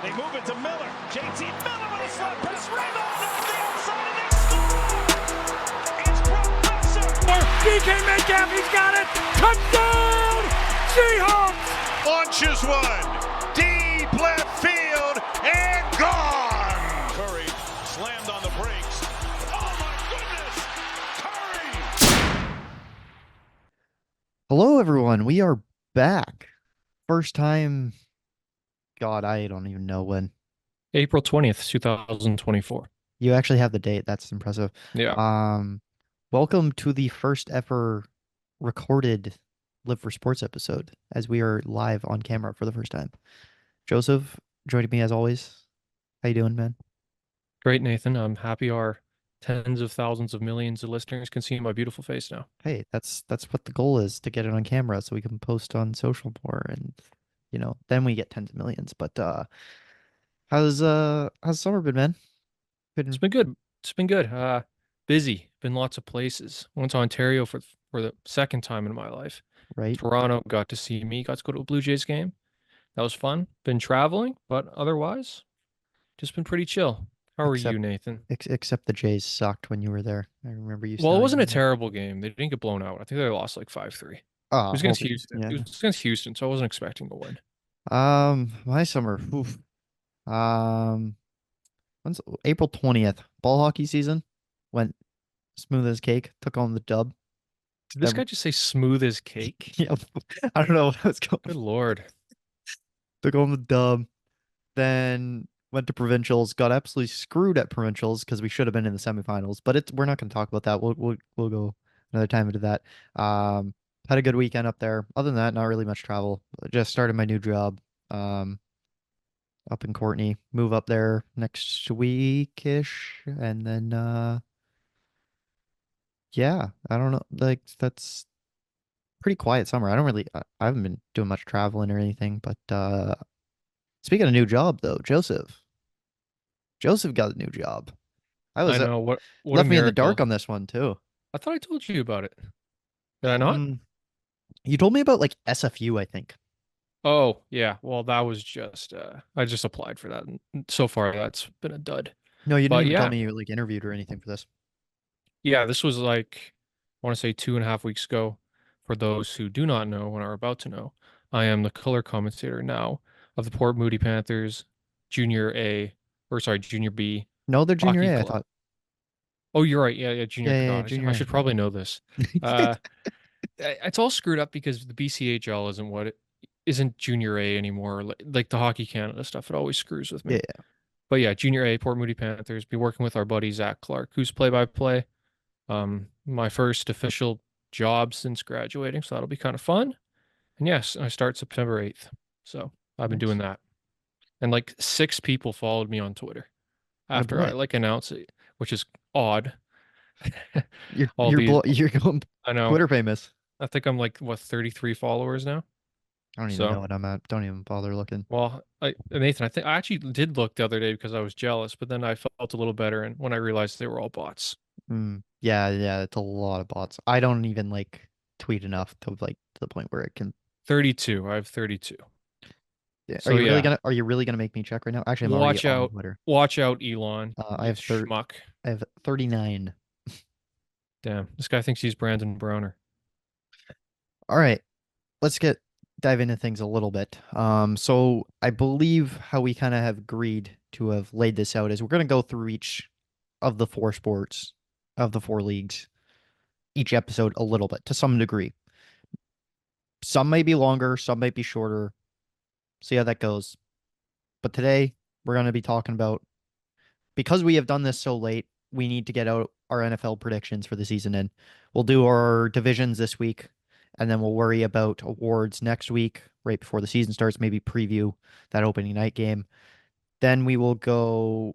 They move it to Miller. JT Miller with a slap pass right off the outside, and they score! It's Brock Besser. DK Metcalf, he's got it! Touchdown! Seahawks! Launches one. Deep left field and gone. Curry slammed on the brakes. Oh my goodness! Curry! Hello, everyone. We are back. First time. God, I don't even know when. April 20th, 2024. You actually have the date. That's impressive. Yeah. Welcome to the first ever recorded Live for Sports episode, as we are live on camera for the first time. Joseph, joining me as always. How you doing, man? Great, Nathan. I'm happy our tens of thousands of millions of listeners can see my beautiful face now. Hey, that's what the goal is, to get it on camera so we can post on social more, and then we get tens of millions. But how's summer been, man? It's been good. It's been good. Busy. Been lots of places. Went to Ontario for the second time in my life. Right? Toronto, got to see me. Got to go to a Blue Jays game. That was fun. Been traveling, but otherwise, just been pretty chill. How are you, Nathan? Except the Jays sucked when you were there. I remember you. Well, it wasn't a terrible game. They didn't get blown out. I think they lost like 5-3. It was against Houston. Yeah. It was against Houston, so I wasn't expecting a win. My summer. Oof. When's April 20th? Ball hockey season went smooth as cake. Took on the dub. Did this guy just say smooth as cake? Yeah, I don't know what was going. Good Lord. Took on the dub. Then went to provincials. Got absolutely screwed at provincials because we should have been in the semifinals. But we're not going to talk about that. We'll go another time into that. Had a good weekend up there. Other than that, not really much travel. Just started my new job. Up in Courtney. Move up there next week-ish. And then yeah, I don't know. Like, that's pretty quiet summer. I haven't been doing much traveling or anything, but speaking of new job though, Joseph got a new job. I know. What left a me in the dark miracle. on this one too. I thought I told you about it. Did I not? You told me about like SFU, I think. Oh, yeah. Well, that was just I just applied for that. And so far that's been a dud. No, you didn't But even yeah. tell me you like interviewed or anything for this. Yeah, this was like, I want to say 2.5 weeks ago. For those who do not know and are about to know, I am the color commentator now of the Port Moody Panthers Junior B. No, they're junior Hockey A, I club. thought. Oh, you're right. Yeah, junior. Yeah, God, junior I A. should probably know this. It's all screwed up because the BCHL isn't junior A anymore. Like the Hockey Canada stuff, it always screws with me. Yeah. But yeah, junior A, Port Moody Panthers. Be working with our buddy Zach Clark, who's play-by-play. My first official job since graduating, so that'll be kind of fun. And yes, I start September 8th. So I've been doing that. And like 6 people followed me on Twitter after I like announced it, which is odd. You're going I know. Twitter famous. I think I'm like 33 followers now. I don't even know what I'm at. Don't even bother looking. Well, Nathan, I think I actually did look the other day because I was jealous, but then I felt a little better, and when I realized they were all bots. Yeah, it's a lot of bots. I don't even like tweet enough to the point where it can. 32. I have 32. Yeah. So, are you really gonna make me check right now? Actually, I'm watch already out. on Twitter. Watch out, Elon. I have schmuck. I have 39. Damn, this guy thinks he's Brandon Browner. All right, let's dive into things a little bit. So I believe how we kind of have agreed to have laid this out is we're gonna go through each of the 4 sports of the 4 leagues, each episode a little bit to some degree. Some may be longer, some might be shorter. See how that goes. But today we're going to be talking about, because we have done this so late, we need to get out our NFL predictions for the season in. We'll do our divisions this week, and then we'll worry about awards next week, right before the season starts, maybe preview that opening night game. Then we will go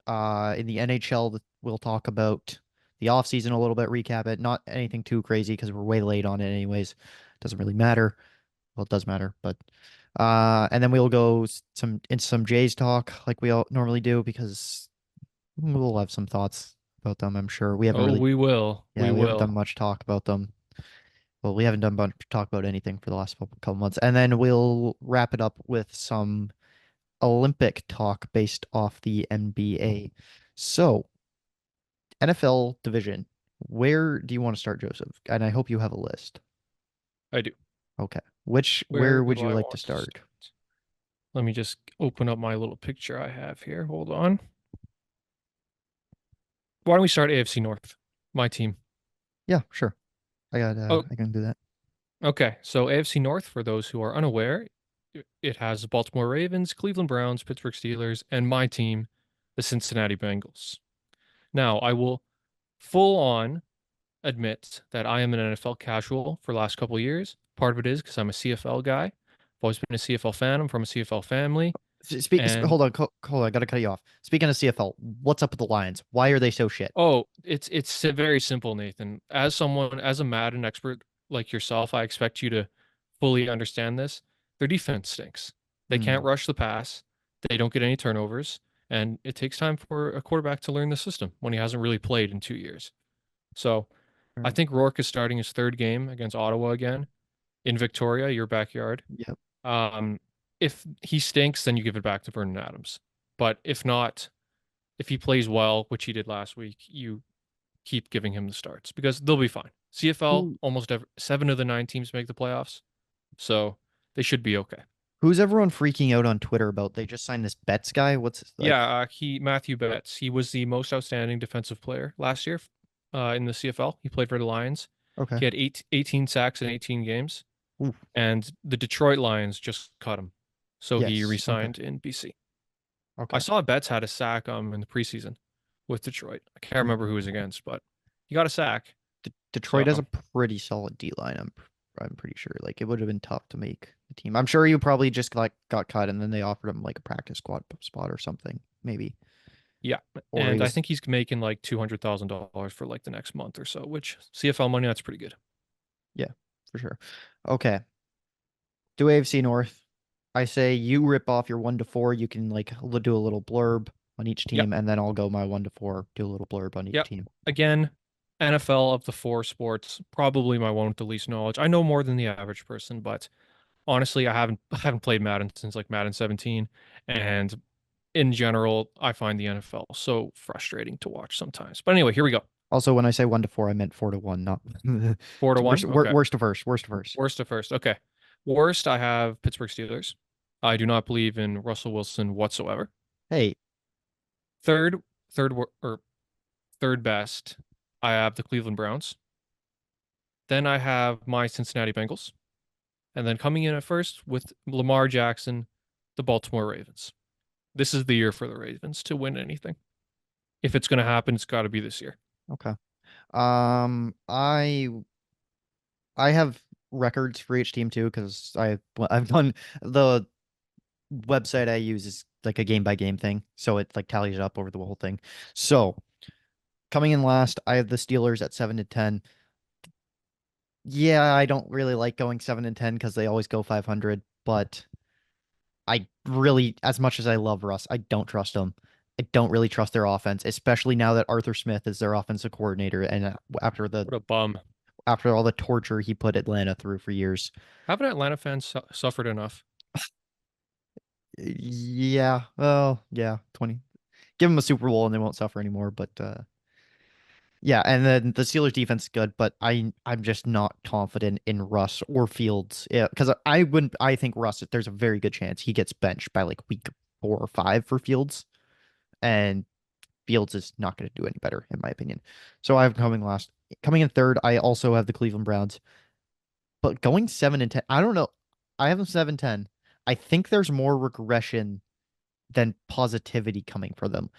in the NHL, we'll talk about the offseason a little bit, recap it. Not anything too crazy because we're way late on it anyways. Doesn't really matter. Well, it does matter, but and then we'll go into some Jays talk like we all normally do, because we'll have some thoughts about them, I'm sure. We haven't we will. Yeah, we haven't done much talk about them. Well, we haven't done much talk about anything for the last couple months. And then we'll wrap it up with some Olympic talk based off the NBA. So, NFL division, where do you want to start, Joseph? And I hope you have a list. I do. Okay. Where Where would do you I like to want to start? start? Let me just open up my little picture I have here. Hold on. Why don't we start AFC North? My team. Yeah, sure. Oh, I can do that. okay. So AFC North, for those who are unaware, it has the Baltimore Ravens, Cleveland Browns, Pittsburgh Steelers, and my team, the Cincinnati Bengals. Now, I will full on admit that I am an NFL casual for the last couple of years. Part of it is because I'm a CFL guy. I've always been a CFL fan. I'm from a CFL family. And Hold on, hold on, I gotta cut you off. Speaking of CFL, what's up with the Lions? Why are they so shit? oh, it's very simple, Nathan. As a Madden expert like yourself, I expect you to fully understand this. Their defense stinks. They Hmm. can't rush the pass. They don't get any turnovers, and it takes time for a quarterback to learn the system when he hasn't really played in 2 years. So I Right. think Rourke is starting his third game against Ottawa again in Victoria, your backyard. Yep. Um, if he stinks, then you give it back to Vernon Adams. But if not, if he plays well, which he did last week, you keep giving him the starts because they'll be fine. CFL, Who almost 7 of the 9 teams make the playoffs, so they should be okay. who's everyone freaking out on Twitter about? They just signed this Betts guy. What's like? Yeah, Matthew Betts. He was the most outstanding defensive player last year in the CFL. He played for the Lions. Okay. He had 18 sacks in 18 games, Ooh, and the Detroit Lions just cut him, so he yes. Okay. re-signed in BC. I Okay. saw Betts had a sack in the preseason with Detroit. I can't remember who he was Ooh. against, but he got a sack. Detroit has a So pretty solid D line. I'm pretty sure. Like it would have been tough to make the team. I'm sure you probably just like got cut and then they offered him like a practice squad spot or something, maybe. yeah, Or he and I was think he's making like $200,000 for like the next month or so, which CFL money, that's pretty good. yeah, for sure. Okay. Do AFC North. I say you rip off your 1 to 4. You can like do a little blurb on each Yep, team, and then I'll go my 1 to 4, do a little blurb on each yep. team. Again, NFL of the 4 sports, probably my one with the least knowledge. I know more than the average person, but honestly, I haven't played Madden since like Madden 17, and in general, I find the NFL so frustrating to watch sometimes. But anyway, here we go. Also, when I say 1 to 4, I meant 4 to 1, not Four to it's one. Okay. worst to first, worst to first. Worst to first. Okay. Worst, I have Pittsburgh Steelers. I do not believe in Russell Wilson whatsoever. Hey, Third, or third best, I have the Cleveland Browns. Then I have my Cincinnati Bengals. And then coming in at first with Lamar Jackson, the Baltimore Ravens. This is the year for the Ravens to win anything. If it's going to happen, it's got to be this year. okay. Um, I I have records for each team too because I've done the website I use is like a game by game thing, so it like tallies it up over the whole thing. So coming in last, I have the Steelers at 7 to 10. Yeah, I don't really like going 7 and 10 because they always go 500, but I really, as much as I love Russ, I don't trust him. I don't really trust their offense, especially now that Arthur Smith is their offensive coordinator, and What a bum. after all the torture he put Atlanta through for years. Haven't Atlanta fans suffered enough? Yeah, well, yeah, 20. Give them a Super Bowl and they won't suffer anymore, but yeah, and then the Steelers defense is good, but I'm just not confident in Russ or Fields. Yeah, because I think Russ, there's a very good chance he gets benched by like week 4 or 5 for Fields, and Fields is not going to do any better in my opinion. So I have coming last. Coming in third, I also have the Cleveland Browns. But going 7 and 10, I don't know. I have them 7-10. I think there's more regression than positivity coming for them.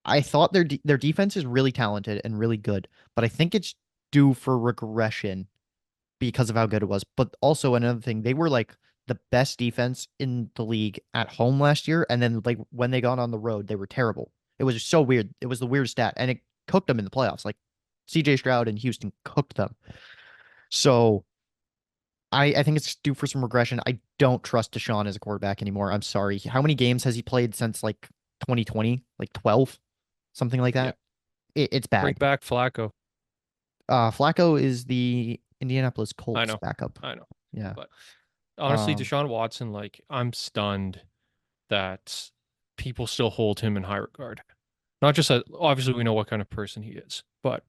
I thought their defense is really talented and really good, but I think it's due for regression because of how good it was. But also another thing, they were like the best defense in the league at home last year, and then like when they got on the road, they were terrible. It was just so weird. It was the weirdest stat, and it cooked them in the playoffs. Like CJ Stroud and Houston cooked them. So I think it's due for some regression. I don't trust Deshaun as a quarterback anymore. I'm sorry. How many games has he played since like 2020? Like 12? Something like Yeah. that. It's Bring bad. back Flacco. Flacco is the Indianapolis I Colts know. backup. I know. Yeah. But honestly, Um, Deshaun Watson, like, I'm stunned that people still hold him in high regard. Not just that, obviously we know what kind of person he is, but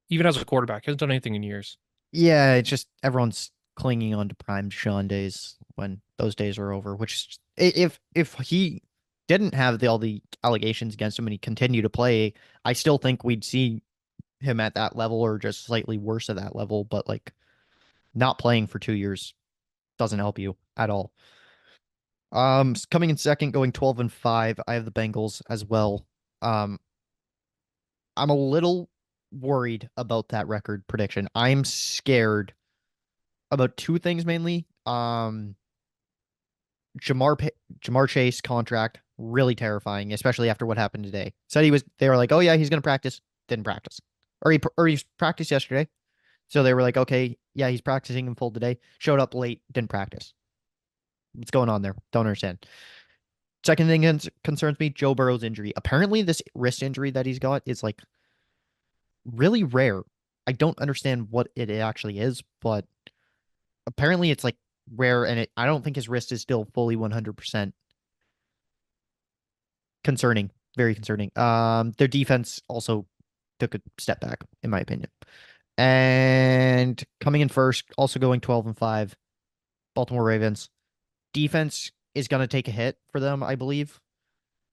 even as a quarterback, he hasn't done anything in years. Yeah, it's just everyone's clinging on to prime Sean days when those days are over. Which is, if he didn't have all the allegations against him and he continued to play, I still think we'd see him at that level or just slightly worse at that level. But like not playing for 2 years doesn't help you at all. Coming in second, going 12-5. I have the Bengals as well. Um, I'm a little worried about that record prediction. I'm scared about two things mainly. Jamar Chase contract really terrifying, especially after what happened today. Said he was. They were like, "Oh yeah, he's gonna practice." Didn't practice, or he practiced yesterday. So they were like, "Okay, yeah, he's practicing in full today." Showed up late, didn't practice. What's going on there? Don't understand. Second thing concerns me, Joe Burrow's injury. Apparently, this wrist injury that he's got is like really rare. I don't understand what it actually is, but apparently it's like rare, and I don't think his wrist is still fully 100% concerning. Very concerning. Their defense also took a step back, in my opinion. And coming in first, also going 12-5, Baltimore Ravens. Defense is gonna take a hit for them, I believe.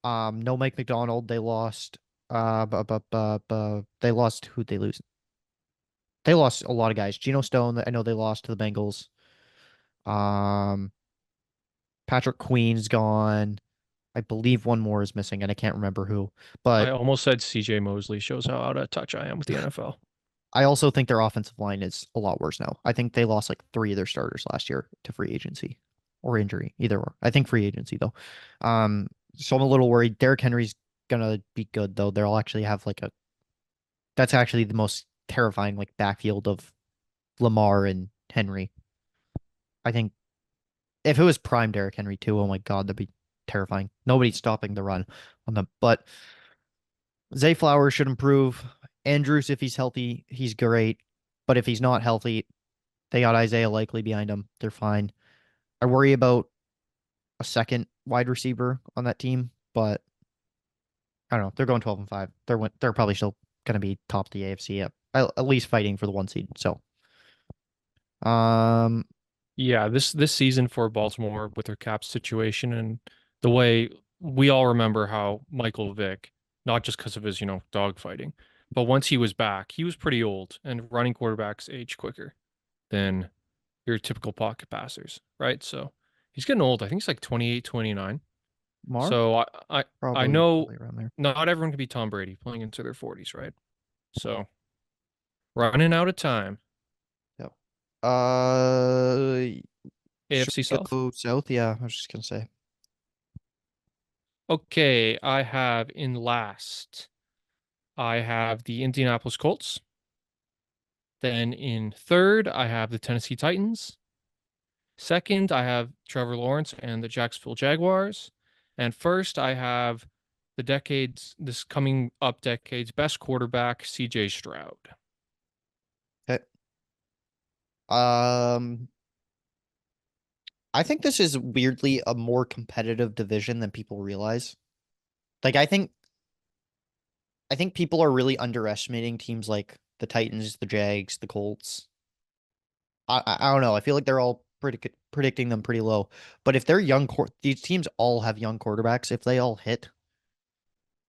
No Mike McDonald. They lost. They lost. Who'd they lose? They lost a lot of guys. Geno Stone, I know they lost to the Bengals. Um, Patrick Queen's gone. I believe one more is missing, and I can't remember who. I But almost said CJ Mosley shows how out of touch I am with the NFL. I also think their offensive line is a lot worse now. I think they lost like 3 of their starters last year to free agency or injury, either or. I think free agency though. So I'm a little worried. Derrick Henry's gonna be good though. They'll actually have like a. That's actually the most terrifying like backfield of Lamar and Henry. I think if it was prime Derrick Henry too, oh my God, that'd be terrifying. Nobody's stopping the run on them. But Zay Flowers should improve. Andrews, if he's healthy, he's great. But if he's not healthy, they got Isaiah likely behind him. They're fine. I worry about a second wide receiver on that team, but I don't know. They're going 12-5. They're probably still going to be top of the AFC, at least fighting for the 1 seed. So, um, Yeah, this season for Baltimore with their cap situation and the way we all remember how Michael Vick, not just because of his, dogfighting, but once he was back, he was pretty old and running quarterbacks age quicker than your typical pocket passers, right? So he's getting old. I think he's like 28, 29. Mar So I know probably around there. not everyone can be Tom Brady playing into their 40s, right? So running out of time. Yep. Should AFC we South. go south? Yeah, I was just gonna say. Okay, I have in last, I have the Indianapolis Colts. Then in third, I have the Tennessee Titans. Second, I have Trevor Lawrence and the Jacksonville Jaguars. And first, I have this coming up decade's best quarterback, CJ Stroud. Okay. Um, I think this is weirdly a more competitive division than people realize. Like, I think people are really underestimating teams like the Titans, the Jags, the Colts. I don't know. I feel like they're all predicting them pretty low. But if they're these teams all have young quarterbacks. If they all hit,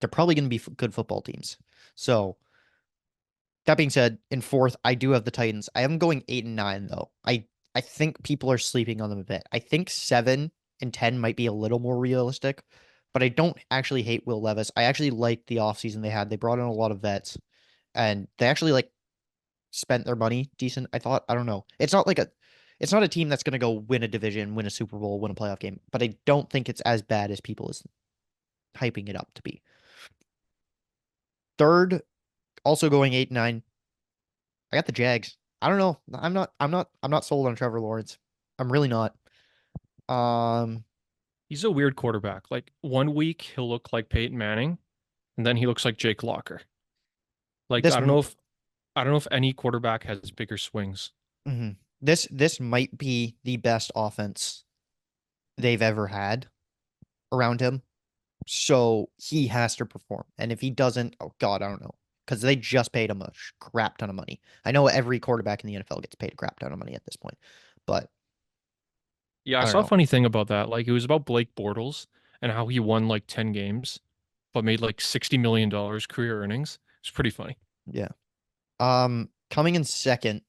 they're probably going to be good football teams. So that being said, in fourth, I do have the Titans. I am going 8-9 though. I think people are sleeping on them a bit. I think 7-10 might be a little more realistic, but I don't actually hate Will Levis. I actually like the offseason they had. They brought in a lot of vets, and they actually like spent their money decent. I thought. I don't know. It's not a team that's gonna go win a division, win a Super Bowl, win a playoff game. But I don't think it's as bad as people is hyping it up to be. Third, also going 8-9. I got the Jags. I don't know. I'm not sold on Trevor Lawrence. I'm really not. Um, He's a weird quarterback. Like 1 week he'll look like Peyton Manning, and then he looks like Jake Locker. Like this I don't know if any quarterback has bigger swings. mhm. This might be the best offense they've ever had. around him. So he has to perform. And if he doesn't, oh God, I don't know. Because they just paid him a crap ton of money. I know every quarterback in the NFL gets paid a crap ton of money at this point. But Yeah, I I don't saw a know. funny thing about that. Like it was about Blake Bortles and how he won like 10 games, but made like $60 million career earnings. It's pretty funny. Yeah. Coming in second,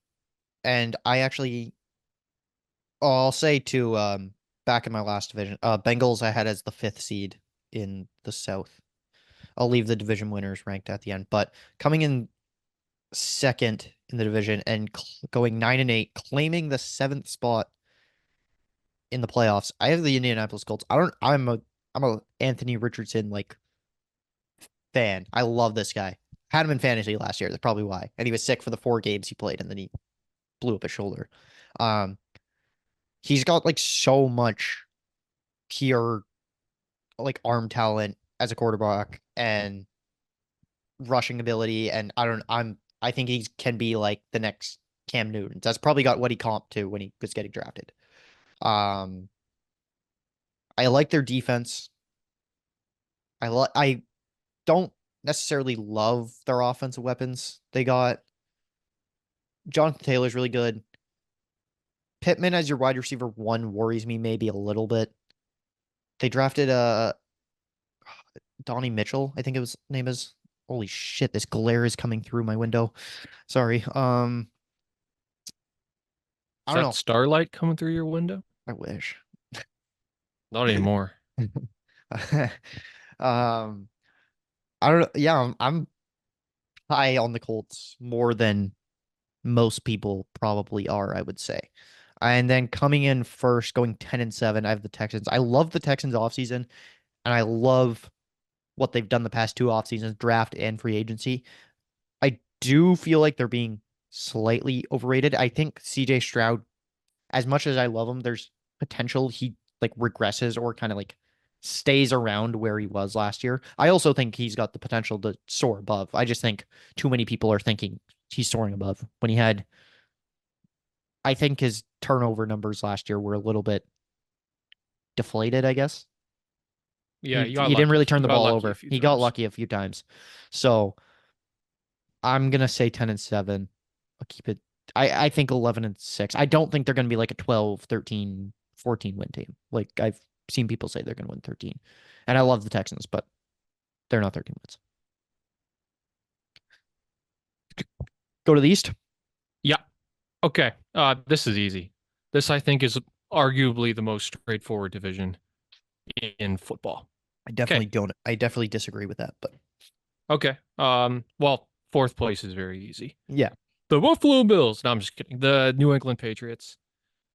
and I actually I'll say to back in my last division, Bengals I had as the fifth seed in the South. I'll leave the division winners ranked at the end, but coming in second in the division and going 9-8, claiming the seventh spot in the playoffs. I have the Indianapolis Colts. I'm a Anthony Richardson like fan. I love this guy. Had him in fantasy last year. That's probably why. And he was sick for the 4 games he played, and then he blew up his shoulder. Um, he's got like so much pure like arm talent as a quarterback and rushing ability, and I think he can be like the next Cam Newton. That's probably got what he comped to when he was getting drafted. Um, I like their defense. I don't necessarily love their offensive weapons. They got Jonathan Taylor's really good. Pittman as your wide receiver one worries me maybe a little bit. They drafted Donnie Mitchell, I think it was name is. Holy shit, this glare is coming through my window. Sorry. Is I don't that know. starlight coming through your window? I wish. Not anymore. um I don't know. Yeah, I'm high on the Colts more than most people probably are, I would say. And then coming in first, going 10-7, I have the Texans. I love the Texans offseason, and I love what they've done the past two off seasons, draft and free agency. I do feel like they're being slightly overrated. I think CJ Stroud, as much as I love him, there's potential he like regresses or kind of like stays around where he was last year. I also think he's got the potential to soar above. I just think too many people are thinking he's soaring above when he had I think his turnover numbers last year were a little bit deflated, I guess. Yeah, He he got he didn't lucky. really He turn the got ball lucky a over. few He got times. lucky a few times. So I'm gonna say 10-7. I'll keep it. I think 11-6. I don't think they're gonna be like a 12, 13, 14 win team. Like I've seen people say they're gonna win 13. And I love the Texans, but they're not 13 wins. Go to the East. Yeah. Okay. This is easy. This I think is arguably the most straightforward division in football. Okay. I definitely disagree with that, but Okay. Well, fourth place is very easy. yeah. The Buffalo Bills. No, I'm just kidding. The New England Patriots.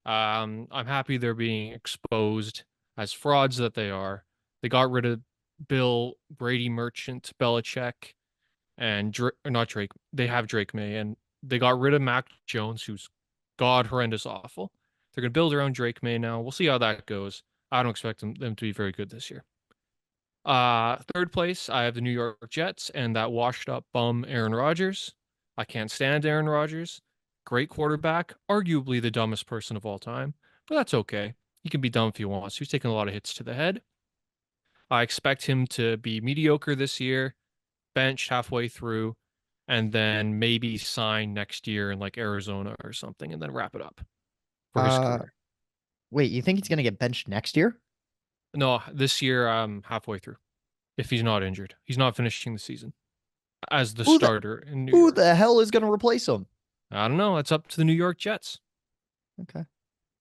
I'm happy they're being exposed as frauds that they are. They got rid of Bill, Brady, Merchant, Belichick, and not Drake. They have Drake May, and they got rid of Mac Jones, who's god horrendous awful. They're gonna build their own Drake May now. We'll see how that goes. I don't expect them to be very good this year. Third place, I have the New York Jets and that washed up bum Aaron Rodgers. I can't stand Aaron Rodgers. Great quarterback, arguably the dumbest person of all time, but that's okay. He can be dumb if he wants. He's taking a lot of hits to the head. I expect him to be mediocre this year, benched halfway through, and then maybe sign next year in like Arizona or something, and then wrap it up for his Uh career. wait, you think he's gonna get benched next year? No, this year I'm halfway through. If he's not injured, he's not finishing the season as the Who the starter in New who York. the hell is gonna replace him? I don't know. It's up to the New York Jets. Okay.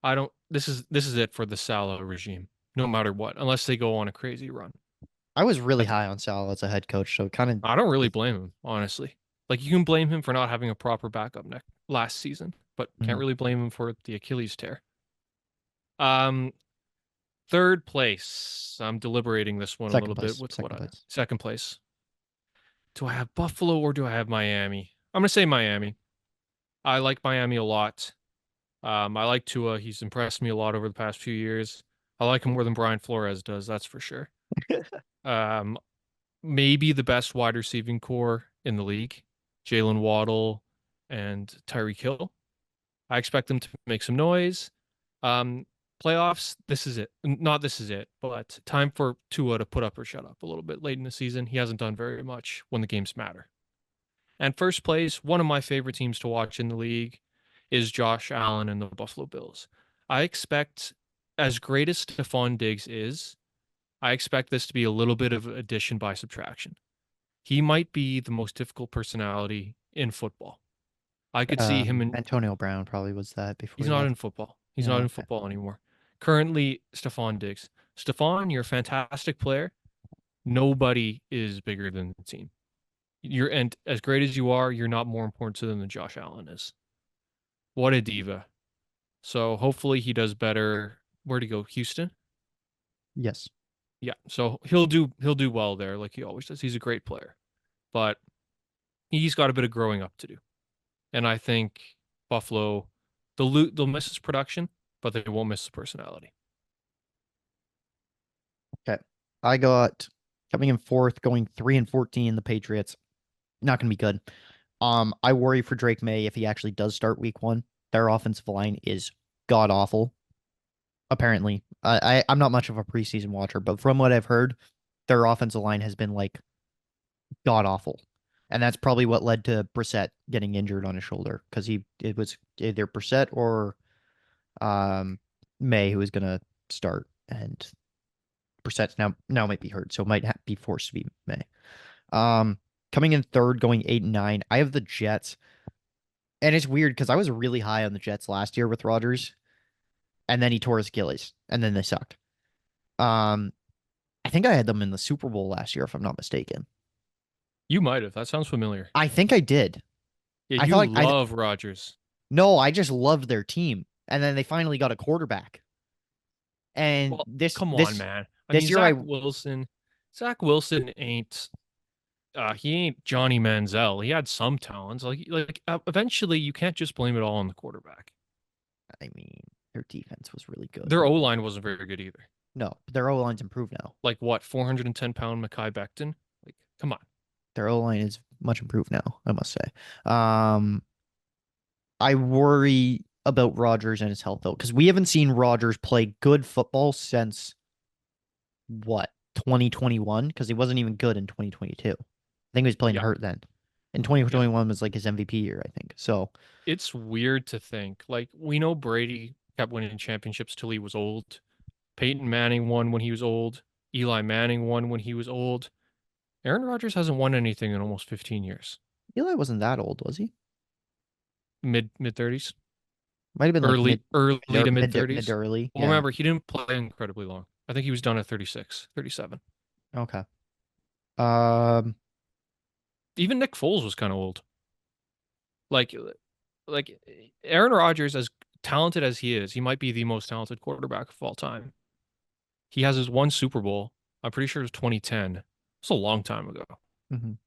I don't. This is it for the Salah regime. No matter what, unless they go on a crazy run. I was really That's, high on Sal as a head coach, so kind of I don't really blame him, honestly. Like you can blame him for not having a proper backup next last season, but can't really blame him for the Achilles tear. Um, third place. I'm deliberating this one a second little bit place. with Second place. second place. Do I have Buffalo or do I have Miami? I'm gonna say Miami. I like Miami a lot. I like Tua. He's impressed me a lot over the past few years. I like him more than Brian Flores does, that's for sure. Um, maybe the best wide receiving core in the league, Jalen Waddle and Tyreek Hill. I expect them to make some noise. Um, playoffs, this is it. Not this is it, but time for Tua to put up or shut up a little bit late in the season. He hasn't done very much when the games matter. And first place, one of my favorite teams to watch in the league is Josh Allen and the Buffalo Bills. I expect, as great as Stephon Diggs is, I expect this to be a little bit of addition by subtraction. He might be the most difficult personality in football. I could see him in. Antonio Brown probably was that before He's he not left. in football. He's Yeah, not in okay. football anymore. Currently, Stephon Diggs. Stephon, you're a fantastic player. Nobody is bigger than the team. And as great as you are, you're not more important to them than Josh Allen is. What a diva. So hopefully he does better. Where'd he go? Houston? Yes. Yeah. So he'll do well there, like he always does. He's a great player. But he's got a bit of growing up to do. And I think Buffalo, they'll miss his production, but they won't miss the personality. Okay. I got coming in fourth, going 3-14, the Patriots. Not gonna be good. I worry for Drake May if he actually does start week 1. Their offensive line is god awful. Apparently. I'm not much of a preseason watcher, but from what I've heard, their offensive line has been like god awful. And that's probably what led to Brissett getting injured on his shoulder because it was either Brissett or May who was gonna start, and Brissett's now might be hurt, so it might be forced to be May. Coming in third, going 8-9, I have the Jets, and it's weird because I was really high on the Jets last year with Rodgers, and then he tore his Achilles, and then they sucked. I think I had them in the Super Bowl last year, if I'm not mistaken. You might have. That sounds familiar. I think I did. Yeah, I you thought love Rodgers. no, I just loved their team, and then they finally got a quarterback. And Well, this come on, this man. I this mean, year I Zach Wilson ain't he ain't Johnny Manziel. He had some talents. Eventually you can't just blame it all on the quarterback. I mean their defense was really good. Their O-line wasn't very good either. No, their O line's improved now. Like what, 410-pound Mekhi Becton? Like, come on. Their O line is much improved now, I must say. I worry about Rodgers and his health though, because we haven't seen Rodgers play good football since what 2021, because he wasn't even good in 2022. I think he was playing Yeah. hurt then. And 2021 was like his MVP year, I think. So It's weird to think. Like, we know Brady kept winning championships till he was old. Peyton Manning won when he was old. Eli Manning won when he was old. Aaron Rodgers hasn't won anything in almost 15 years. Eli wasn't that old, was he? Mid 30s, Might have been like early to mid mid 30s. early. Well, Yeah. remember, he didn't play incredibly long. I think he was done at 36, 37. Okay. Um. Even Nick Foles was kind of old. Like Aaron Rodgers, as talented as he is, he might be the most talented quarterback of all time. He has his one Super Bowl. I'm pretty sure it was 2010. It's a long time ago. Mhm.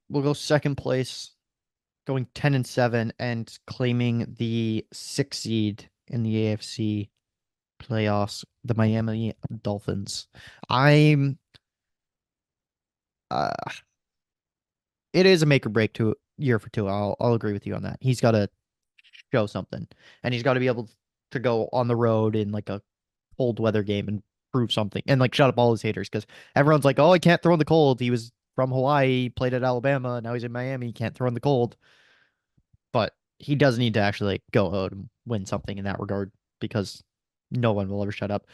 We'll go second place, going 10-7 and claiming the 6th seed in the AFC playoffs, the Miami Dolphins. I'm uh it is a make or break to year for Tua. I'll agree with you on that. He's got to show something, and he's got to be able to go on the road in like a cold weather game and prove something, and like shut up all his haters because everyone's like, oh, he can't throw in the cold. He was from Hawaii, played at Alabama, now he's in Miami. He can't throw in the cold, but he does need to actually like, go out and win something in that regard because no one will ever shut up.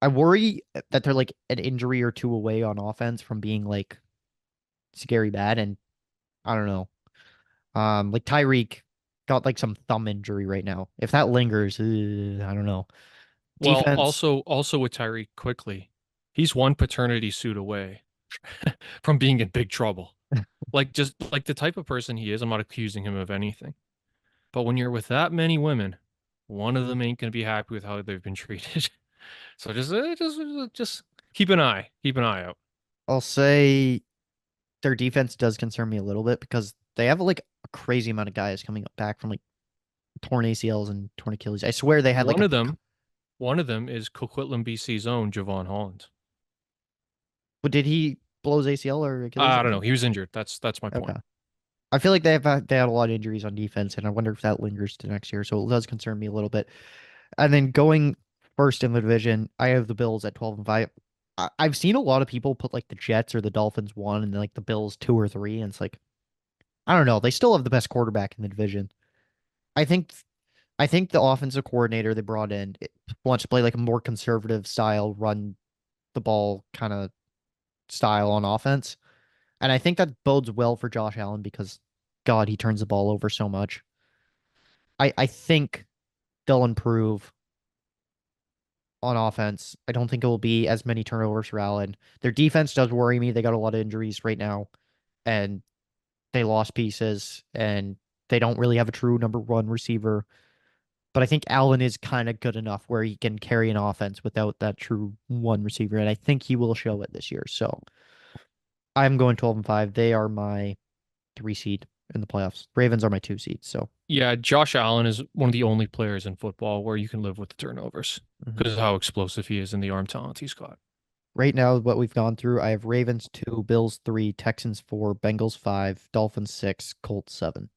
I worry that they're like an injury or two away on offense from being like scary bad, and I don't know. Like Tyreek got like some thumb injury right now. If that lingers, I don't know. Well, Defense, also with Tyreek quickly, he's one paternity suit away from being in big trouble. Like, just like the type of person he is, I'm not accusing him of anything. But when you're with that many women, one of them ain't gonna be happy with how they've been treated. So just keep an eye out. I'll say their defense does concern me a little bit because they have like a crazy amount of guys coming up back from like torn ACLs and torn Achilles. I swear they had like One of them is Coquitlam, BC's own Javon Holland. But did he blow his ACL or Achilles? I don't know. He was injured. That's my point. Okay. I feel like they had a lot of injuries on defense, and I wonder if that lingers to next year. So it does concern me a little bit. And then going first in the division, I have the Bills at 12-5. I've seen a lot of people put like the Jets or the Dolphins 1 and like the Bills 2 or 3, and it's like I don't know. They still have the best quarterback in the division. I think I think the offensive coordinator they brought in wants to play like a more conservative style, run the ball kind of style on offense. And I think that bodes well for Josh Allen because God, he turns the ball over so much. I think they'll improve on offense. I don't think it will be as many turnovers for Allen. Their defense does worry me. They got a lot of injuries right now, and they lost pieces, and they don't really have a true number one receiver. But I think Allen is kind of good enough where he can carry an offense without that true one receiver, and I think he will show it this year. So I'm going 12-5. They are my 3 seed in the playoffs. Ravens are my 2 seeds. So Yeah, Josh Allen is one of the only players in football where you can live with the turnovers because of how explosive he is and the arm talent he's got. right now, what we've gone through, I have Ravens 2, Bills 3, Texans 4, Bengals 5, Dolphins 6, Colts 7.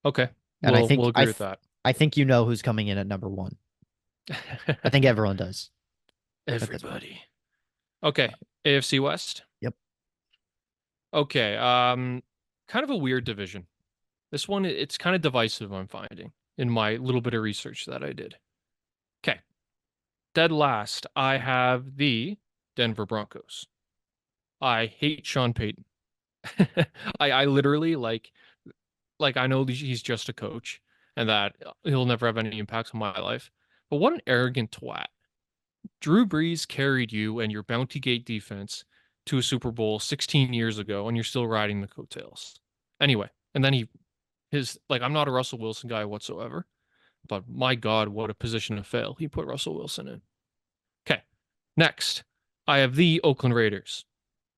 Okay, And I we'll think agree with that. I think you know who's coming in at number 1. I think everyone does. Everybody. Okay, AFC West. Yep. Okay, kind of a weird division. This one, it's kind of divisive, I'm finding, in my little bit of research that I did. Okay. Dead last, I have the Denver Broncos. I hate Sean Payton. I literally like I know he's just a coach and that he'll never have any impact on my life. But what an arrogant twat. Drew Brees carried you and your Bounty Gate defense to a Super Bowl 16 years ago, and you're still riding the coattails. Anyway, and then I'm not a Russell Wilson guy whatsoever, but my God, what a position to fail he put Russell Wilson in. Okay, next, I have the Oakland Raiders.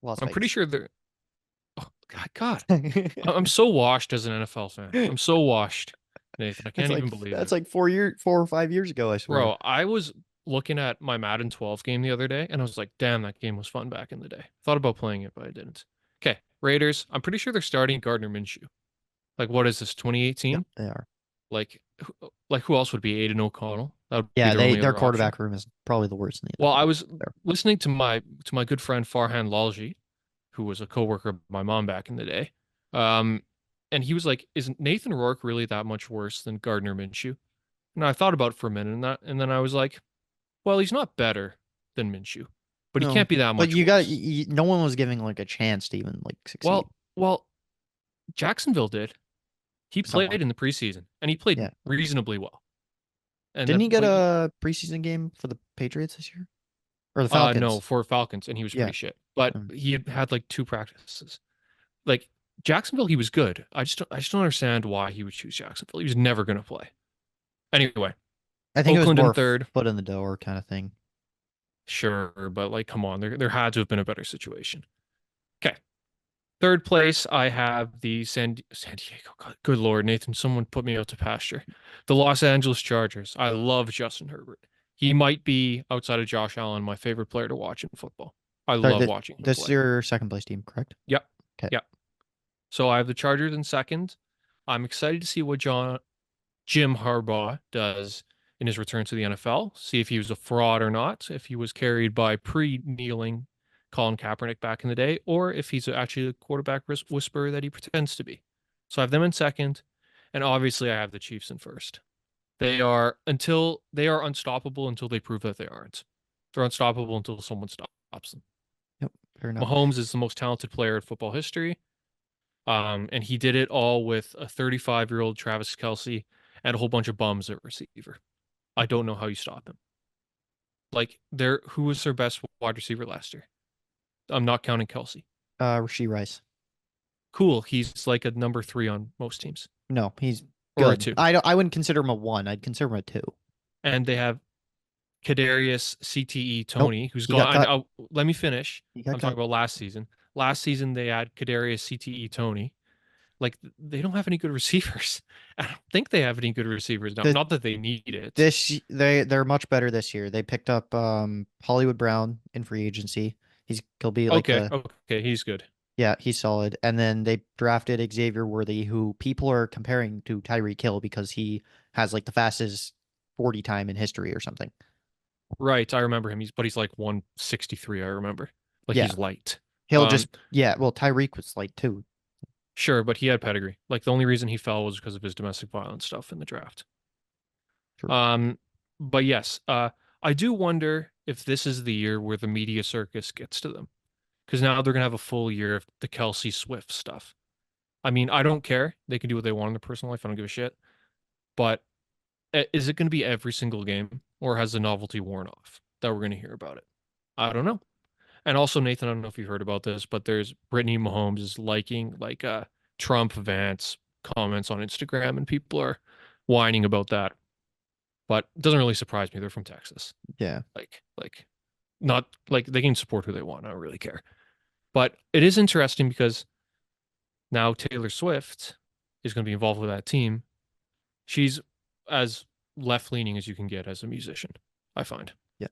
Las I'm pretty Vegas. sure they're. Oh, God, I'm so washed as an NFL fan. I'm so washed, Nathan. I can't even believe That's it. like 4 or 5 years ago, I swear. Bro, I was looking at my Madden 12 game the other day, and I was like, damn, that game was fun back in the day. Thought about playing it, but I didn't. Okay, Raiders. I'm pretty sure they're starting Gardner Minshew. Like, what is this, 2018? Yep, they are. Like who else would be Aiden O'Connell? That would be Yeah, their only their other quarterback option. room is probably the worst in the Well, I NFL. was There. listening to my good friend Farhan Lalji, who was a coworker of my mom back in the day. And he was like, "Is Nathan Rourke really that much worse than Gardner Minshew?" And I thought about it for a minute, and then I was like, "Well, he's not better than Minshew, but he No, can't be that but much worse." no one was giving like a chance to even like succeed Well, Jacksonville did. He somewhat. played in the preseason, and he played Yeah. reasonably well. And Didn't he get but a preseason game for the Patriots this year? Or the no, Falcons? for Falcons, and he was Yeah. pretty shit. But Mm. he had like 2 practices. Like Jacksonville, he was good. I just don't understand why he would choose Jacksonville. He was never going to play. Anyway, I think it was Oakland in more third. foot in the door kind of thing. Sure, but like, come on, there had to have been a better situation. Okay, third place, I have the San Diego. God, good Lord, Nathan, someone put me out to pasture. The Los Angeles Chargers. I love Justin Herbert. He might be, outside of Josh Allen, my favorite player to watch in football. I Sorry, love watching him this is play. your second place team, correct? Yep. Okay. Yep. So I have the Chargers in second. I'm excited to see what Jim Harbaugh does in his return to the NFL. See if he was a fraud or not. If he was carried by pre-kneeling Colin Kaepernick back in the day, or if he's actually the quarterback whisperer that he pretends to be. So I have them in second, and obviously I have the Chiefs in first. They are unstoppable until they prove that they aren't. They're unstoppable until someone stops them. Yep, fair enough. Mahomes is the most talented player in football history. And he did it all with a 35-year-old Travis Kelce and a whole bunch of bums at receiver. I don't know how you stop him. Like, who was their best wide receiver last year? I'm not counting Kelce. Rashee Rice. Cool. He's like a number 3 on most teams. No, he's Or a good. 2. I wouldn't consider him a 1. I'd consider him a 2. And they have Kadarius CTE Nope, Tony, who's he got gone. cut. Let me finish. He got I'm cut. talking about last season. Last season, they had Kadarius CTE Tony. Like, they don't have any good receivers. I don't think they have any good receivers now. The- Not that they need it. They're much better this year. They picked up Hollywood Brown in free agency. He'll be like Okay, okay, he's good. Yeah, he's solid. And then they drafted Xavier Worthy, who people are comparing to Tyreek Hill because he has like the fastest 40 time in history or something. Right, I remember him. He's like 163, I remember. Like Yeah. he's light. He'll Um, just yeah, well, Tyreek was light too. sure, but he had pedigree. Like the only reason he fell was because of his domestic violence stuff in the draft. True. Um, but yes, I do wonder if this is the year where the media circus gets to them. Because now they're gonna have a full year of the Kelsey Swift stuff. I mean, I don't care. They can do what they want in their personal life. I don't give a shit. But is it going to be every single game, or has the novelty worn off that we're going to hear about it? I don't know. And also, Nathan, I don't know if you heard about this, but there's Brittany Mahomes is liking like Trump Vance comments on Instagram, and people are whining about that. But it doesn't really surprise me. They're from Texas. Yeah. Like not like they can support who they want. I don't really care. But it is interesting because now Taylor Swift is going to be involved with that team. She's as left leaning as you can get as a musician, I find. Yeah.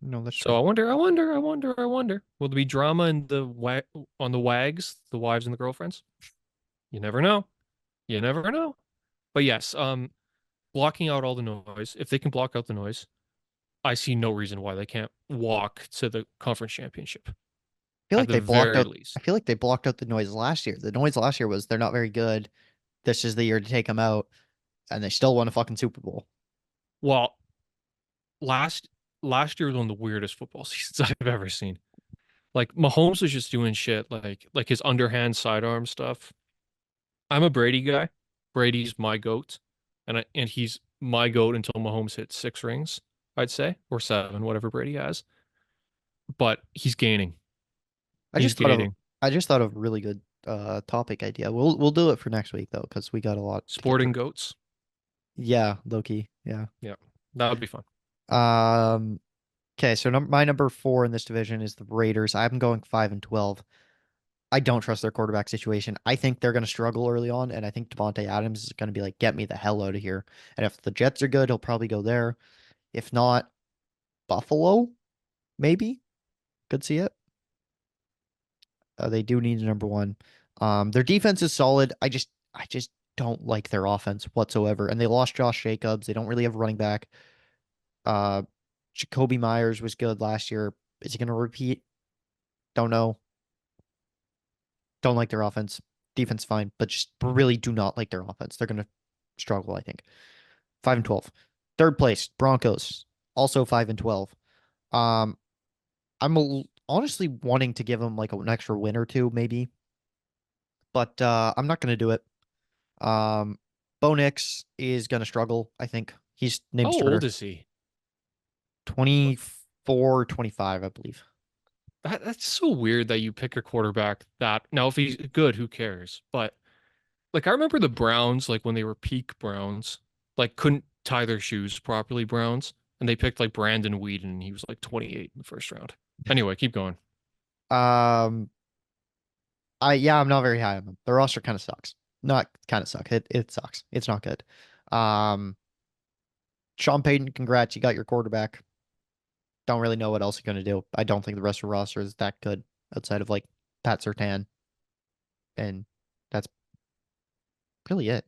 No, that's So true. I wonder. Will there be drama in the on the wags, the wives and the girlfriends? You never know. You never know. But yes, blocking out all the noise. If they can block out the noise, I see no reason why they can't walk to the conference championship at the very I least. feel like they blocked out the noise last year. The noise last year was they're not very good. This is the year to take them out, and they still won a fucking Super Bowl. Well, last last year was one of the weirdest football seasons I've ever seen. Like Mahomes was just doing shit like his underhand sidearm stuff. I'm a Brady guy. Brady's my goat, and he's my goat until Mahomes hits 6 rings, I'd say, or 7, whatever Brady has. But he's gaining. I He's just thought of gaining. I just thought of a really good topic idea. We'll do it for next week though, because we got a lot to get Sporting through. goats. Yeah, Loki. Yeah. Yeah, that would be fun. Um. Okay, so my number four in this division is the Raiders. I'm going 5-12. I don't trust their quarterback situation. I think they're going to struggle early on, and I think Devontae Adams is going to be like, "Get me the hell out of here." And if the Jets are good, he'll probably go there. If not, Buffalo, maybe could see it. They do need a number one. Their defense is solid. I just don't like their offense whatsoever. And they lost Josh Jacobs. They don't really have a running back. Uh, Jacoby Myers was good last year. Is he going to repeat? Don't know. Don't like their offense. Defense fine, but just really do not like their offense. They're going to struggle, I think. 5-12. Third place, Broncos, also 5-12. Um, honestly wanting to give them like an extra win or two, maybe, but I'm not going to do it. Bo Nix is going to struggle, I think. He's How named old starter is he? 24, 25, I believe. That's so weird that you pick a quarterback that now if he's good, who cares? But like I remember the Browns, like when they were peak Browns, like couldn't tie their shoes properly, Browns, and they picked like Brandon Weeden, and he was like 28 in the first round. Anyway, keep going. Um, I'm not very high on them. The roster kind of sucks. Not kind of suck. It sucks. It's not good. Um, Sean Payton, congrats, you got your quarterback. Don't really know what else you're gonna do. I don't think the rest of the roster is that good outside of like Pat Surtain, and that's really it.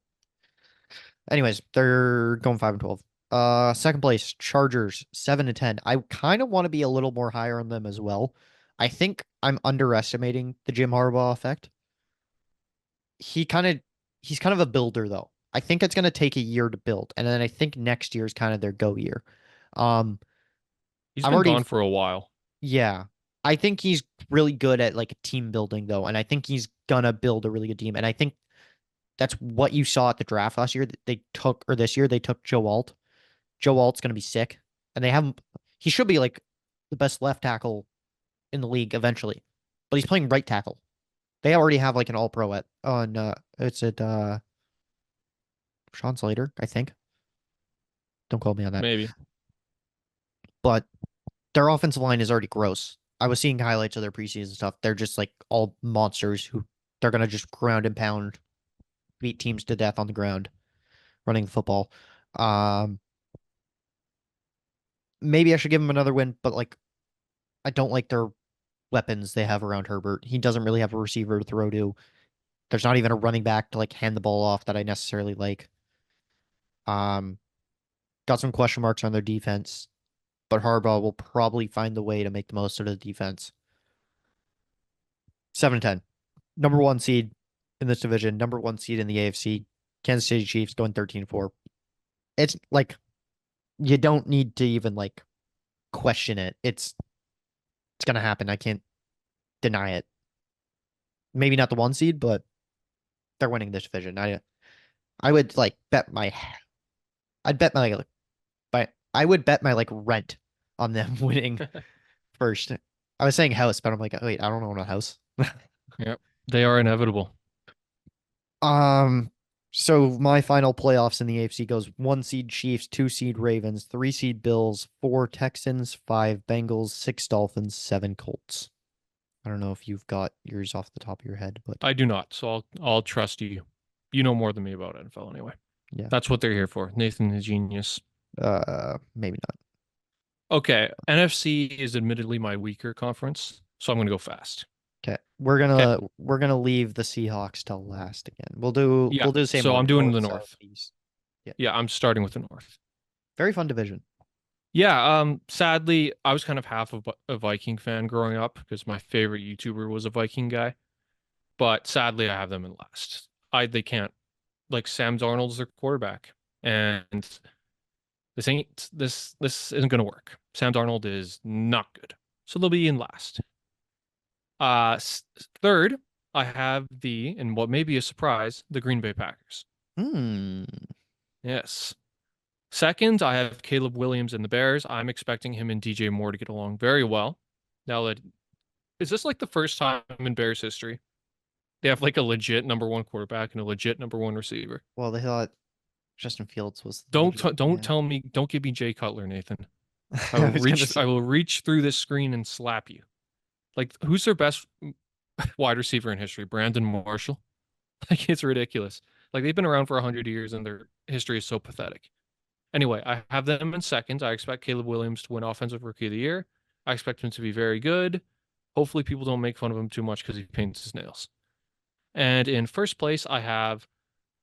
Anyways, they're going 5-12. Second place, Chargers, 7-10. I kind of want to be a little more higher on them as well. I think I'm underestimating the Jim Harbaugh effect. He kind of he's kind of a builder though. I think it's gonna take a year to build, and then I think next year is kind of their go year. Um, He's I'm been already gone for a while. yeah. I think he's really good at like team building though, and I think he's gonna build a really good team. And I think that's what you saw at the draft last year. They took or this year they took Joe Alt. Joe Alt's gonna be sick, and they haven't. He should be like the best left tackle in the league eventually, but he's playing right tackle. They already have like an All Pro at on it's at Sean Slater, I think. Don't quote me on that, Maybe. but their offensive line is already gross. I was seeing highlights of their preseason stuff. They're just like all monsters who they're gonna just ground and pound, beat teams to death on the ground, running the football. Um, Maybe I should give them another win, but like I don't like their weapons they have around Herbert. He doesn't really have a receiver to throw to. There's not even a running back to like hand the ball off that I necessarily like. Um, got some question marks on their defense, but Harbaugh will probably find the way to make the most of the defense. 7-10. Number 1 seed in this division, number 1 seed in the AFC. Kansas City Chiefs going 13-4. It's like you don't need to even like question it. It's gonna happen. I can't deny it. Maybe not the 1 seed, but they're winning this division. I would like bet my I'd bet my like but I would bet my like rent on them winning first. I was saying house, but I'm like, wait, I don't own a house. Yep. They are inevitable. So my final playoffs in the AFC goes 1 seed Chiefs, 2 seed Ravens, 3 seed Bills, 4 Texans, 5 Bengals, 6 Dolphins, 7 Colts. I don't know if you've got yours off the top of your head, but I do not, so I'll trust you. You know more than me about NFL anyway. yeah. That's what they're here for. Nathan the genius. Maybe not. Okay, NFC is admittedly my weaker conference, so I'm gonna go fast. Okay. We're gonna leave the Seahawks till last again. We'll do the same so order, I'm doing north, the south, North. east. Yeah, I'm starting with the North. Very fun division. Yeah, sadly, I was kind of half of a Viking fan growing up because my favorite YouTuber was a Viking guy. But sadly, I have them in last. They can't like Sam Darnold's their quarterback, and this isn't gonna work. Sam Darnold is not good, so they'll be in last. Third, I have and what may be a surprise, the Green Bay Packers. Hmm. Yes. Second, I have Caleb Williams and the Bears. I'm expecting him and DJ Moore to get along very well. Now that is this like the first time in Bears history they have like a legit number 1 quarterback and a legit number 1 receiver? Well, they thought Justin Fields was Don't tell me, don't give me Jay Cutler, Nathan. I I will was gonna reach say, I will reach through this screen and slap you. Like, who's their best wide receiver in history? Brandon Marshall? Like, it's ridiculous. Like, they've been around for 100 years and their history is so pathetic. Anyway, I have them in second. I expect Caleb Williams to win Offensive Rookie of the Year. I expect him to be very good. Hopefully, people don't make fun of him too much because he paints his nails. And in first place, I have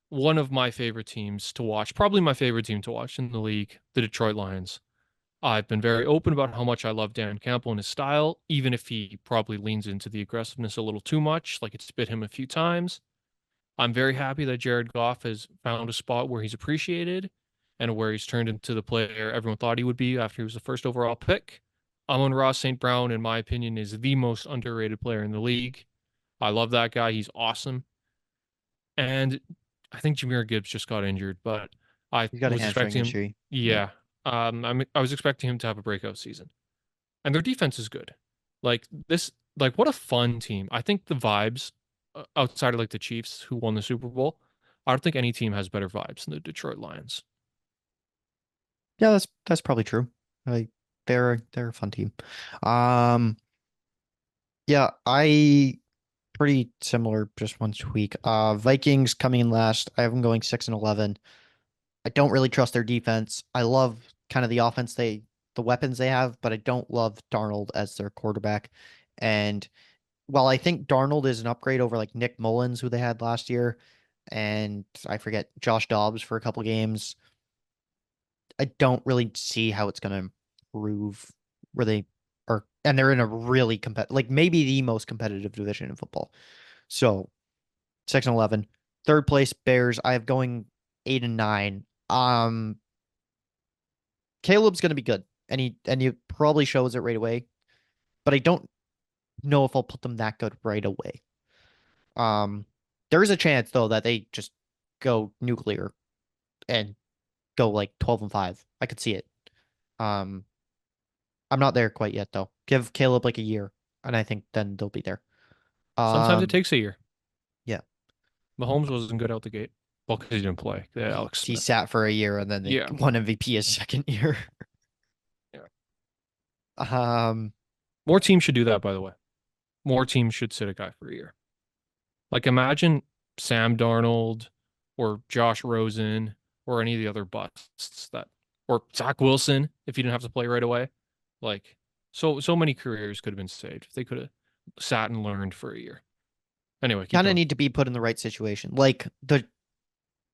one of my favorite teams to watch, probably my favorite team to watch in the league, the Detroit Lions. I've been very open about how much I love Dan Campbell and his style, even if he probably leans into the aggressiveness a little too much, like it's bit him a few times. I'm very happy that Jared Goff has found a spot where he's appreciated and where he's turned into the player everyone thought he would be after he was the first overall pick. Amon-Ra St. Brown, in my opinion, is the most underrated player in the league. I love that guy. He's awesome. And I think Jahmyr Gibbs just got injured, but I you got a was hamstring expecting him. injury. Yeah. I was expecting him to have a breakout season. And their defense is good. What a fun team. I think the vibes outside of like the Chiefs who won the Super Bowl, I don't think any team has better vibes than the Detroit Lions. Yeah, that's probably true. Like they're a fun team. Yeah, I pretty similar, just one tweak. Vikings coming in last. I have them going 6-11. I don't really trust their defense. I love kind of the offense the weapons they have, but I don't love Darnold as their quarterback. And while I think Darnold is an upgrade over like Nick Mullins, who they had last year, and I forget Josh Dobbs for a couple games, I don't really see how it's going to improve where they are. And they're in a really like maybe the most competitive division in football. So 6-11. Third place Bears. I have going 8-9. Caleb's going to be good, and he probably shows it right away. But I don't know if I'll put them that good right away. There is a chance though that they just go nuclear and go like 12-5. I could see it. I'm not there quite yet though. Give Caleb like a year, and I think then they'll be there. Sometimes it takes a year. Yeah. Mahomes wasn't good out the gate. Well, because he didn't play. Yeah, Alex He Smith. sat for a year and then they won MVP his second year. Yeah. More teams should do that, by the way. More teams should sit a guy for a year. Like, imagine Sam Darnold or Josh Rosen or any of the other busts or Zach Wilson if he didn't have to play right away. Like, So many careers could have been saved if they could have sat and learned for a year. Anyway, keep Kind of going. need to be put in the right situation. Like the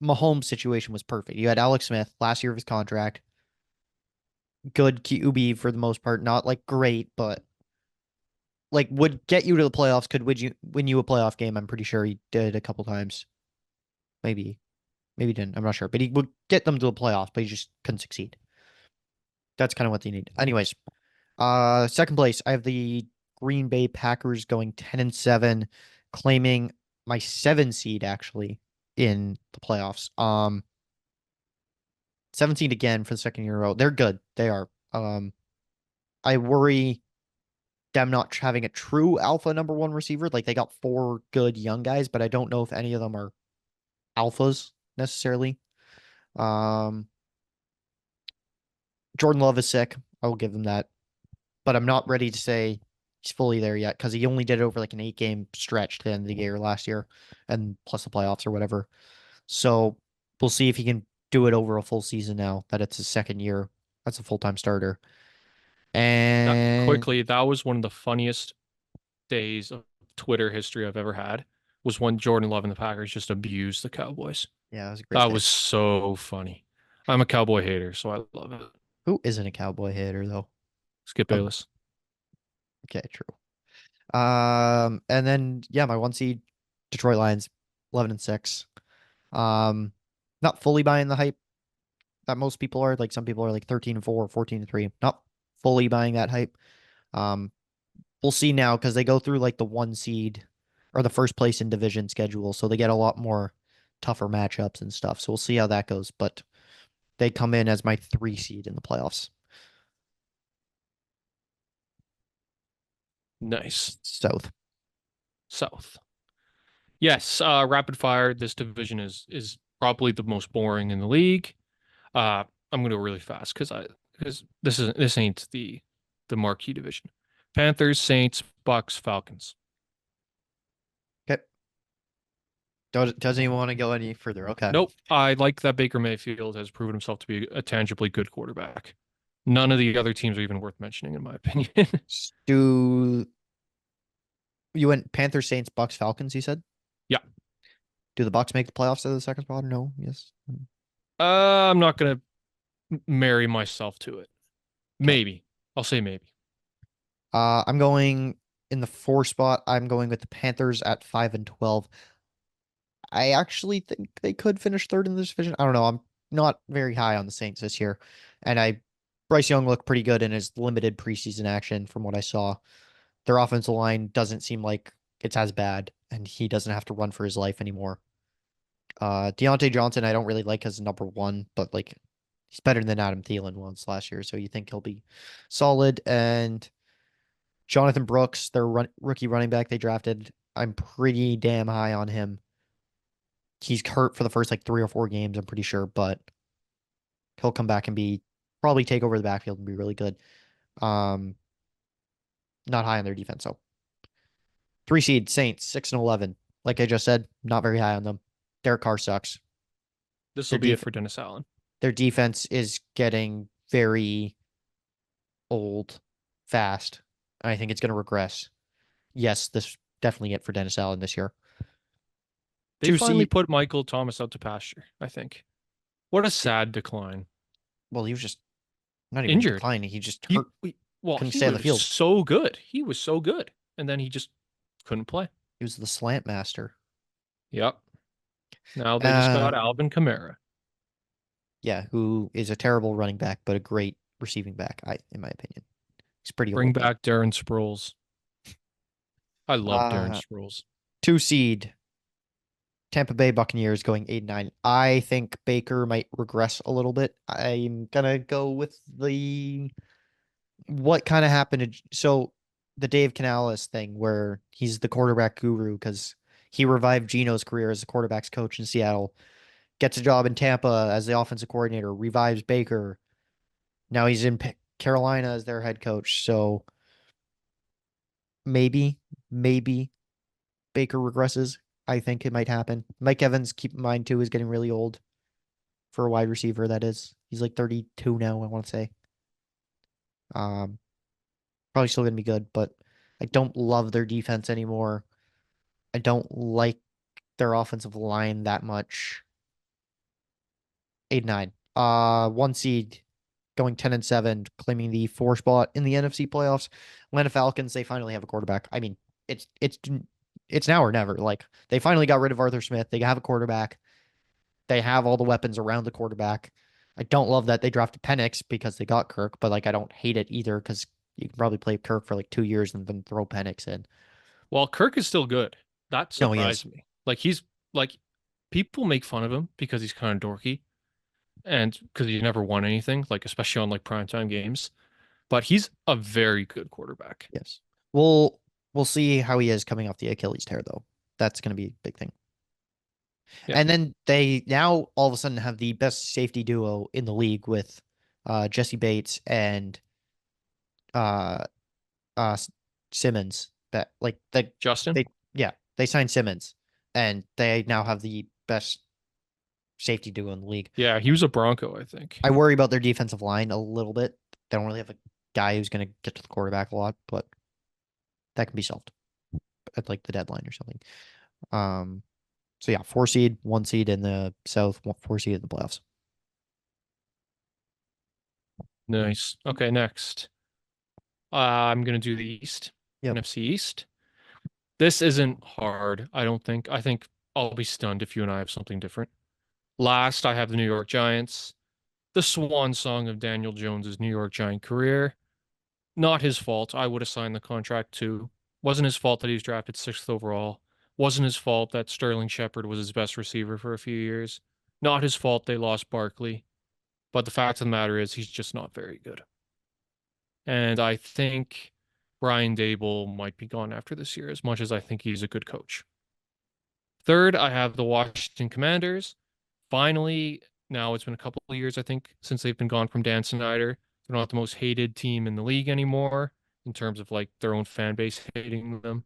Mahomes situation was perfect. You had Alex Smith last year of his contract. Good QB for the most part, not like great, but like would get you to the playoffs. Could win you a playoff game? I'm pretty sure he did a couple times. Maybe, maybe he didn't. I'm not sure, but he would get them to the playoffs, but he just couldn't succeed. That's kind of what they need. Anyways, second place, I have the Green Bay Packers going 10-7, claiming my 7 seed actually in the playoffs. 17 again for the second year in a row. They're good. They are. I worry them not having a true alpha number one receiver. Like they got 4 good young guys, but I don't know if any of them are alphas necessarily. Um, Jordan Love is sick. I will give them that, but I'm not ready to say he's fully there yet because he only did it over like an 8-game stretch to the end of the year last year, and plus the playoffs or whatever. So we'll see if he can do it over a full season now that it's his second year. That's a full-time starter. That And quickly, that was one of the funniest days of Twitter history I've ever had. Was when Jordan Love and the Packers just abused the Cowboys. yeah, it was a great That day. was so funny. I'm a Cowboy hater, so I love it. Who isn't a Cowboy hater though? Skip Um, Bayless. okay, true. And then yeah, my 1 seed, Detroit Lions, 11-6. Not fully buying the hype that most people are. Like some people are like 13-4, 14-3. Not fully buying that hype. Um, we'll see now because they go through like the 1 seed or the first place in division schedule, so they get a lot more tougher matchups and stuff. So we'll see how that goes. But they come in as my 3 seed in the playoffs. Nice. South. South. Yes, rapid fire. This division is probably the most boring in the league. I'm gonna go really fast because this ain't the marquee division. Panthers, Saints, Bucks, Falcons. Okay. Doesn't even want to go any further. Okay. Nope. I like that Baker Mayfield has proven himself to be a tangibly good quarterback. None of the other teams are even worth mentioning, in my opinion. Do you went Panthers, Saints, Bucks, Falcons, you said? Yeah. Do the Bucks make the playoffs to the second spot? No. Yes. I'm not gonna marry myself to it. Okay. Maybe. I'll say maybe. I'm going in the 4 spot. I'm going with the Panthers at 5-12. I actually think they could finish third in this division. I don't know. I'm not very high on the Saints this year. And Bryce Young looked pretty good in his limited preseason action from what I saw. Their offensive line doesn't seem like it's as bad, and he doesn't have to run for his life anymore. Deontay Johnson, I don't really like as number 1, but like he's better than Adam Thielen was last year, so you think he'll be solid. And Jonathan Brooks, their rookie running back they drafted, I'm pretty damn high on him. He's hurt for the first like 3 or 4 games, I'm pretty sure, but he'll come back and probably take over the backfield and be really good. Um, not high on their defense, so 3 seed Saints, 6-11. Like I just said, not very high on them. Derek Carr sucks. This Their will be it def- for Dennis Allen. Their defense is getting very old, fast. I think it's going to regress. Yes, this definitely it for Dennis Allen this year. They 2 finally seed. put Michael Thomas out to pasture, I think. What a sad decline. Well, he was just not even Injured. declining. He just He, hurt. well, Couldn't he stay on the was field. so good. He was so good. And then he just couldn't play. He was the slant master. Yep. Now they just got Alvin Kamara. Yeah, who is a terrible running back, but a great receiving back, in my opinion. He's pretty Bring old. back Darren Sproles. I love Darren Uh, Sproles. 2 seed. Tampa Bay Buccaneers going 8-9. I think Baker might regress a little bit. I'm gonna go with what kind of happened. So the Dave Canales thing where he's the quarterback guru because he revived Geno's career as a quarterback's coach in Seattle, gets a job in Tampa as the offensive coordinator, revives Baker. Now he's in Carolina as their head coach. So maybe Baker regresses. I think it might happen. Mike Evans, keep in mind too, is getting really old for a wide receiver. That is, he's like 32 now. I want to say. Um, Probably still going to be good, but I don't love their defense anymore. I don't like their offensive line that much. 8-9. 1 seed going 10-7, claiming the 4 spot in the NFC playoffs. Atlanta Falcons, they finally have a quarterback. I mean, it's now or never. Like they finally got rid of Arthur Smith. They have a quarterback. They have all the weapons around the quarterback. I don't love that they drafted Penix because they got Kirk, but like I don't hate it either because you can probably play Kirk for like 2 years and then throw Penix in. Well, Kirk is still good. That No, he is. surprised me. Like he's like people make fun of him because he's kind of dorky and because he never won anything, like especially on like primetime games. But he's a very good quarterback. Yes. We'll see how he is coming off the Achilles tear though. That's going to be a big thing. Yeah. And then they now all of a sudden have the best safety duo in the league with Jesse Bates and uh Simmons. That like Justin? they signed Simmons and they now have the best safety duo in the league. Yeah, he was a Bronco, I think. I worry about their defensive line a little bit. They don't really have a guy who's going to get to the quarterback a lot, but that can be solved at like the deadline or something. So yeah, 4 seed, 1 seed in the South, 4 seed in the playoffs. Nice. Okay, next. I'm gonna do the East. Yep. NFC East. This isn't hard, I don't think. I think I'll be stunned if you and I have something different. Last, I have the New York Giants. The swan song of Daniel Jones's New York Giant career. Not his fault. I would have signed the contract too. Wasn't his fault that he was drafted 6th overall. Wasn't his fault that Sterling Shepard was his best receiver for a few years. Not his fault they lost Barkley. But the fact of the matter is he's just not very good. And I think Brian Dable might be gone after this year, as much as I think he's a good coach. Third, I have the Washington Commanders. Finally, now it's been a couple of years, I think, since they've been gone from Dan Snyder. They're not the most hated team in the league anymore in terms of like their own fan base hating them.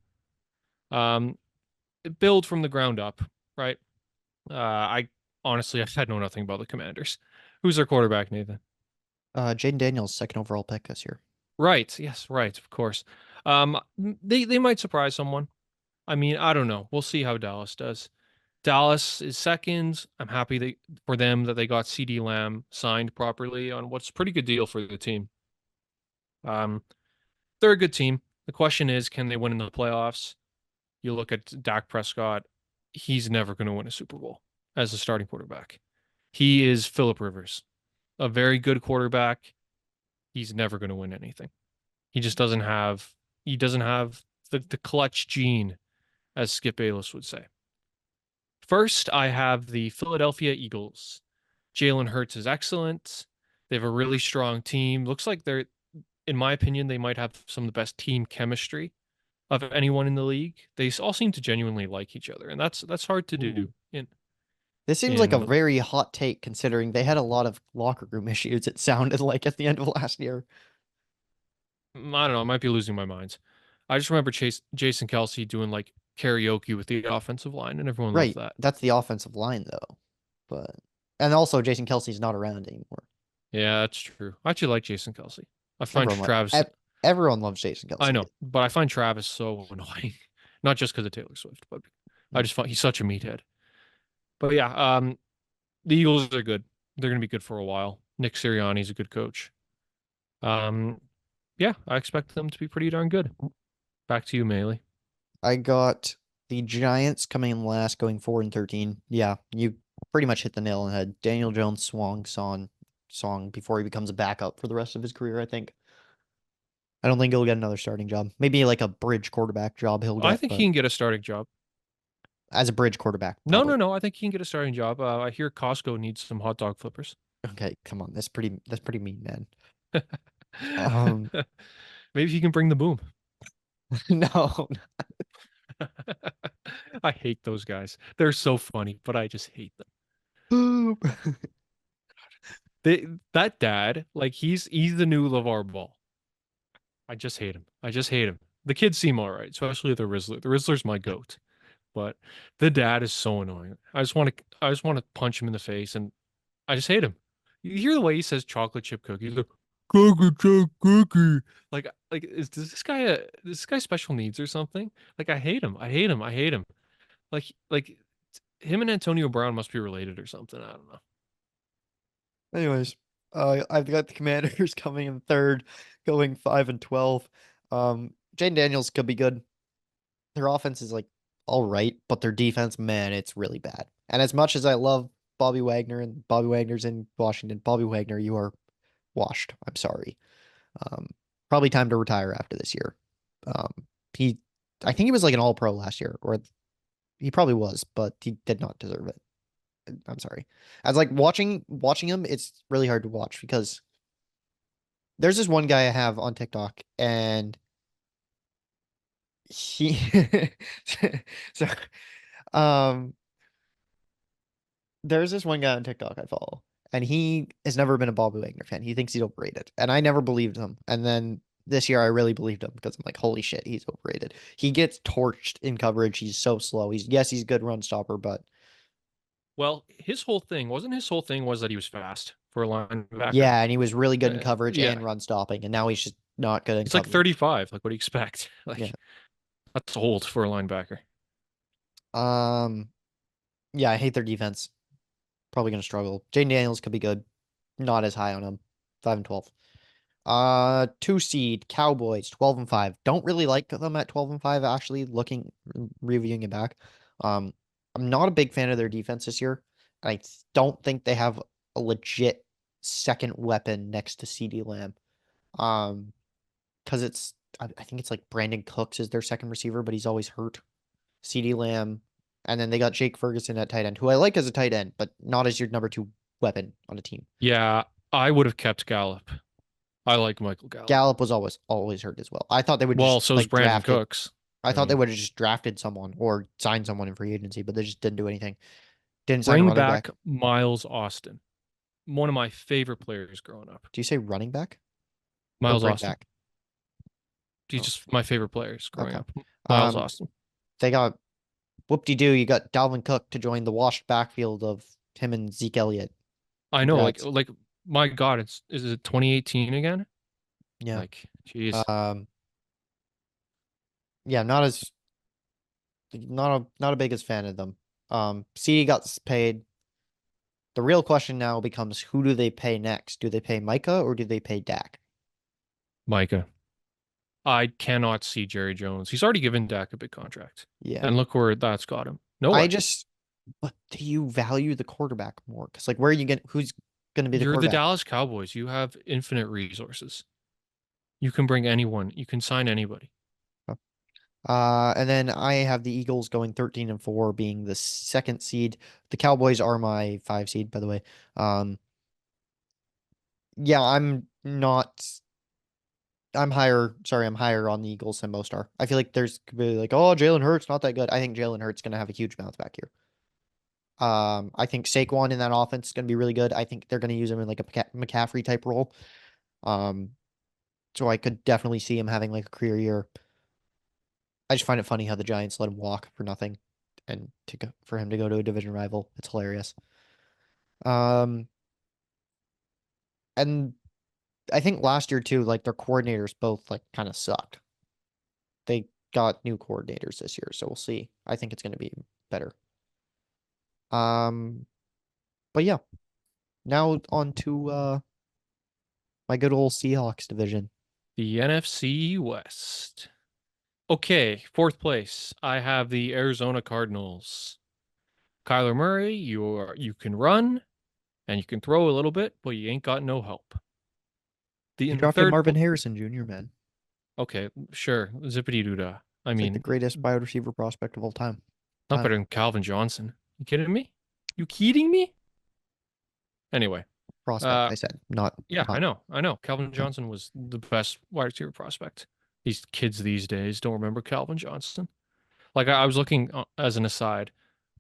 Build from the ground up, right? I honestly, I know nothing about the Commanders. Who's their quarterback, Nathan? Jaden Daniels, 2nd overall pick this year. Right. Yes, right, of course. They might surprise someone. I mean, I don't know. We'll see how Dallas does. Dallas is second. I'm happy for them that they got CD Lamb signed properly on what's a pretty good deal for the team. They're a good team. The question is, can they win in the playoffs? You look at Dak Prescott, he's never going to win a Super Bowl as a starting quarterback. He is Phillip Rivers, a very good quarterback. He's never going to win anything. He just doesn't have the clutch gene, as Skip Bayless would say. First, I have the Philadelphia Eagles. Jalen Hurts is excellent. They have a really strong team. Looks like in my opinion, they might have some of the best team chemistry of anyone in the league. They all seem to genuinely like each other, and that's hard to do. This seems like a very hot take considering they had a lot of locker room issues, it sounded like at the end of last year. I don't know. I might be losing my mind. I just remember Jason Kelsey doing like karaoke with the offensive line, and everyone Right. loved that. That's the offensive line though. And also Jason Kelsey's not around anymore. Yeah, that's true. I actually like Jason Kelsey. I find Travis. Everyone loves Jason Kelsey. I know, but I find Travis so annoying. Not just because of Taylor Swift, but I just find he's such a meathead. But yeah, the Eagles are good. They're going to be good for a while. Nick Sirianni's a good coach. Yeah, I expect them to be pretty darn good. Back to you, Maley. I got the Giants coming in last, going 4-13. Yeah, you pretty much hit the nail on the head. Daniel Jones song before he becomes a backup for the rest of his career, I think. I don't think he'll get another starting job. Maybe like a bridge quarterback job he'll get. I think he can get a starting job. As a bridge quarterback. Probably. No. I think he can get a starting job. I hear Costco needs some hot dog flippers. Okay, come on. That's pretty mean, man. Maybe he can bring the boom. No. I hate those guys. They're so funny, but I just hate them. That dad, like he's the new LeVar Ball. I just hate him. The kids seem all right, especially the Rizzler. The Rizzler's my goat. But the dad is so annoying. I just want to punch him in the face, and I just hate him. You hear the way he says chocolate chip cookies. Like is this guy special needs or something? Like I hate him. I hate him. I hate him. Like him and Antonio Brown must be related or something. I don't know. Anyways, I've got the Commanders coming in third, going 5-12. Jane Daniels could be good. Their offense is like all right, but their defense, man, it's really bad. And as much as I love Bobby Wagner and Bobby Wagner's in Washington, Bobby Wagner, you are washed. I'm sorry. Um, Probably time to retire after this year. Um, he, I think he was like an All-Pro last year, or he probably was, but he did not deserve it. I'm sorry. I was like watching him, it's really hard to watch because there's this one guy I have on TikTok and he so um there's this one guy on TikTok I follow and he has never been a Bobby Wagner fan. He thinks he's overrated. And I never believed him. And then this year I really believed him because I'm like, holy shit, he's overrated. He gets torched in coverage. He's so slow. He's a good run stopper, but Well, his whole thing was that he was fast for a linebacker. yeah, and he was really good in coverage Yeah. and run stopping, and now he's just not good in He's like coverage. 35. Like what do you expect? Like Yeah. that's old for a linebacker. Um, yeah, I hate their defense. Probably gonna struggle. Jaden Daniels could be good. Not as high on him. 5-12. 2 seed Cowboys, 12-5. Don't really like them at 12-5, actually, reviewing it back. I'm not a big fan of their defense this year. I don't think they have a legit second weapon next to CD Lamb. Because I think it's like Brandon Cooks is their second receiver, but he's always hurt. CD Lamb, and then they got Jake Ferguson at tight end, who I like as a tight end, but not as your number 2 weapon on a team. Yeah, I would have kept Gallup. I like Michael Gallup. Gallup was always hurt as well. I thought they would Well, just so is like Brandon drafted. Cooks. I thought they mean, would have just drafted someone or signed someone in free agency, but they just didn't do anything. Didn't sign a bring running back back. Miles Austin, one of my favorite players growing up. Do you say running back? Or Miles bring Austin. back? He's Oh, just my favorite players growing okay. up. Miles Um, Austin. They got whoop-de-doo. You got Dalvin Cook to join the washed backfield of him and Zeke Elliott. I know, Congrats. like my God, is it 2018 again? Yeah. Like, jeez. Yeah, not a biggest fan of them. CD got paid. The real question now becomes who do they pay next? Do they pay Micah or do they pay Dak? Micah. I cannot see Jerry Jones. He's already given Dak a big contract. Yeah. And look where that's got him. Nowhere. But do you value the quarterback more? Because like where are you getting who's gonna be the You're the quarterback? Dallas Cowboys. You have infinite resources. You can bring anyone. You can sign anybody. And then I have the Eagles going 13-4, being the second seed. The Cowboys are my 5 seed, by the way. Yeah, I'm higher on the Eagles than most are. I feel like there's could be like, oh, Jalen Hurts not that good. I think Jalen Hurts gonna have a huge bounce back here. I think Saquon in that offense is gonna be really good. I think they're gonna use him in like a McCaffrey type role. So I could definitely see him having like a career year. I just find it funny how the Giants let him walk for nothing, and for him to go to a division rival. It's hilarious. And I think last year too, like their coordinators both like kind of sucked. They got new coordinators this year, so we'll see. I think it's going to be better. But yeah, now on to my good old Seahawks division. The NFC West. Okay, fourth place. I have the Arizona Cardinals. Kyler Murray, you can run and you can throw a little bit, but you ain't got no help. You In drafted third Marvin Harrison Jr., man. Okay, sure. Zippity doo dah. I It's like mean, the greatest wide receiver prospect of all time. not better than Calvin Johnson. You kidding me? You kidding me? Anyway, Prospect, I said, not. yeah, not, I know. Calvin Johnson was the best wide receiver prospect. These kids these days don't remember Calvin Johnson. Like I was looking as an aside,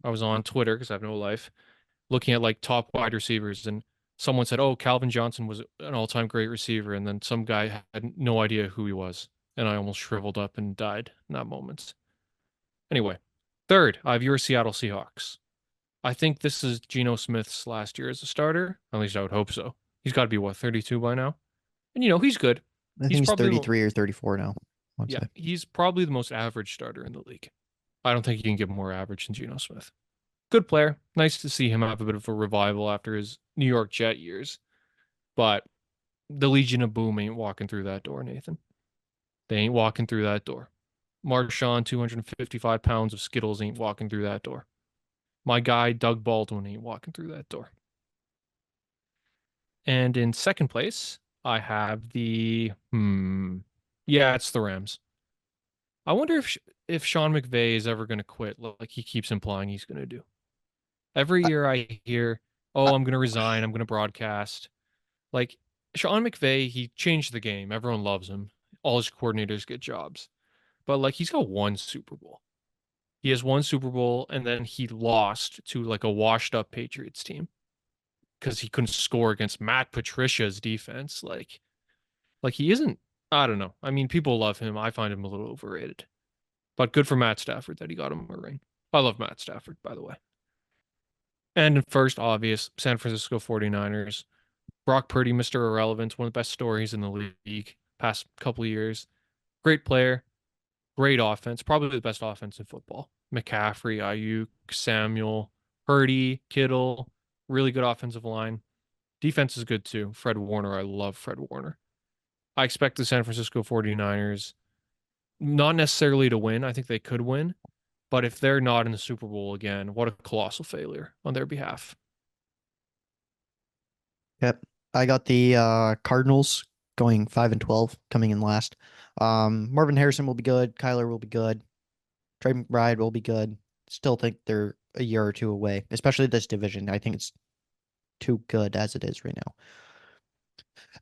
I was on Twitter because I have no life, looking at like top wide receivers, and someone said, "Oh, Calvin Johnson was an all-time great receiver," and then some guy had no idea who he was, and I almost shriveled up and died in that moment. Anyway, third, I have your Seattle Seahawks. I think this is Geno Smith's last year as a starter. At least I would hope so. He's got to be what, 32 by now? And he's good. I think He's he's probably 33 or 34 now. I'd yeah, say. he's probably the most average starter in the league. I don't think you can get more average than Geno Smith. Good player. Nice to see him have a bit of a revival after his New York Jet years. But the Legion of Boom ain't walking through that door, Nathan. They ain't walking through that door. Marshawn, 255 pounds of Skittles ain't walking through that door. My guy, Doug Baldwin, ain't walking through that door. And in second place, I have yeah, it's the Rams. I wonder if Sean McVay is ever going to quit, like he keeps implying he's going to do. Every I, year I hear, "Oh, I'm going to resign. I'm going to broadcast." Like Sean McVay, he changed the game. Everyone loves him. All his coordinators get jobs. But like he's got one Super Bowl. He has one Super Bowl and then he lost to like a washed up Patriots team because he couldn't score against Matt Patricia's defense. Like he isn't, I don't know. I mean, people love him. I find him a little overrated. But good for Matt Stafford that he got him a ring. I love Matt Stafford, by the way. And first, obvious, San Francisco 49ers. Brock Purdy, Mr. Irrelevant, one of the best stories in the league past couple of years. Great player, great offense, probably the best offense in football. McCaffrey, Ayuk, Samuel, Purdy, Kittle, really good offensive line. Defense is good too. Fred Warner, I love Fred Warner. I expect the San Francisco 49ers not necessarily to win. I think they could win, but if they're not in the Super Bowl again, what a colossal failure on their behalf. yep. I got the Cardinals going 5-12, coming in last. Marvin Harrison will be good. Kyler will be good. Trey McBride will be good. Still think they're a year or two away, especially this division. I think it's too good as it is right now.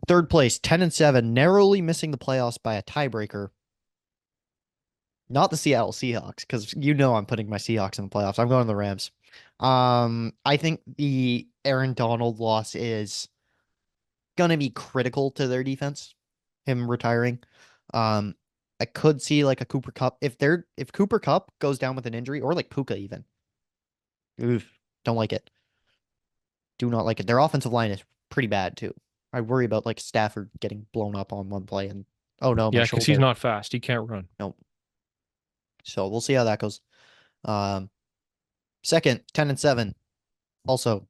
Third place, 10-7, narrowly missing the playoffs by a tiebreaker. Not the Seattle Seahawks, because I'm putting my Seahawks in the playoffs. I'm going to the Rams. I think the Aaron Donald loss is gonna be critical to their defense. Him retiring. Um, I could see like a Cooper Cup if Cooper Cup goes down with an injury, or like Puka even. Oof, don't like it. Do not like it. Their offensive line is pretty bad too. I worry about like Stafford getting blown up on one play and oh no, my Yeah, because he's shoulder. not fast. He can't run. Nope. So we'll see how that goes. Um, second, 10-7, also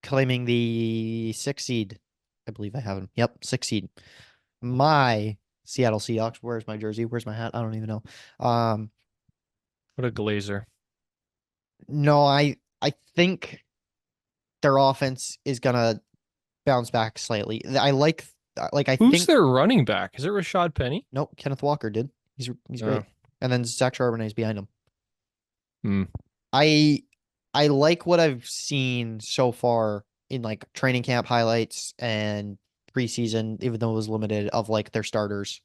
claiming the 6th seed. I believe I have him. Yep, 6th seed. My Seattle Seahawks. Where's my jersey? Where's my hat? I don't even know. What a glazer. No, I think their offense is gonna bounce back slightly. I Who's think their running back? Is it Rashad Penny? nope, Kenneth Walker did. He's Oh. great. And then Zach Charbonnet is behind him. Hmm. I I like what I've seen so far in like training camp highlights and preseason, even though it was limited, of like their starters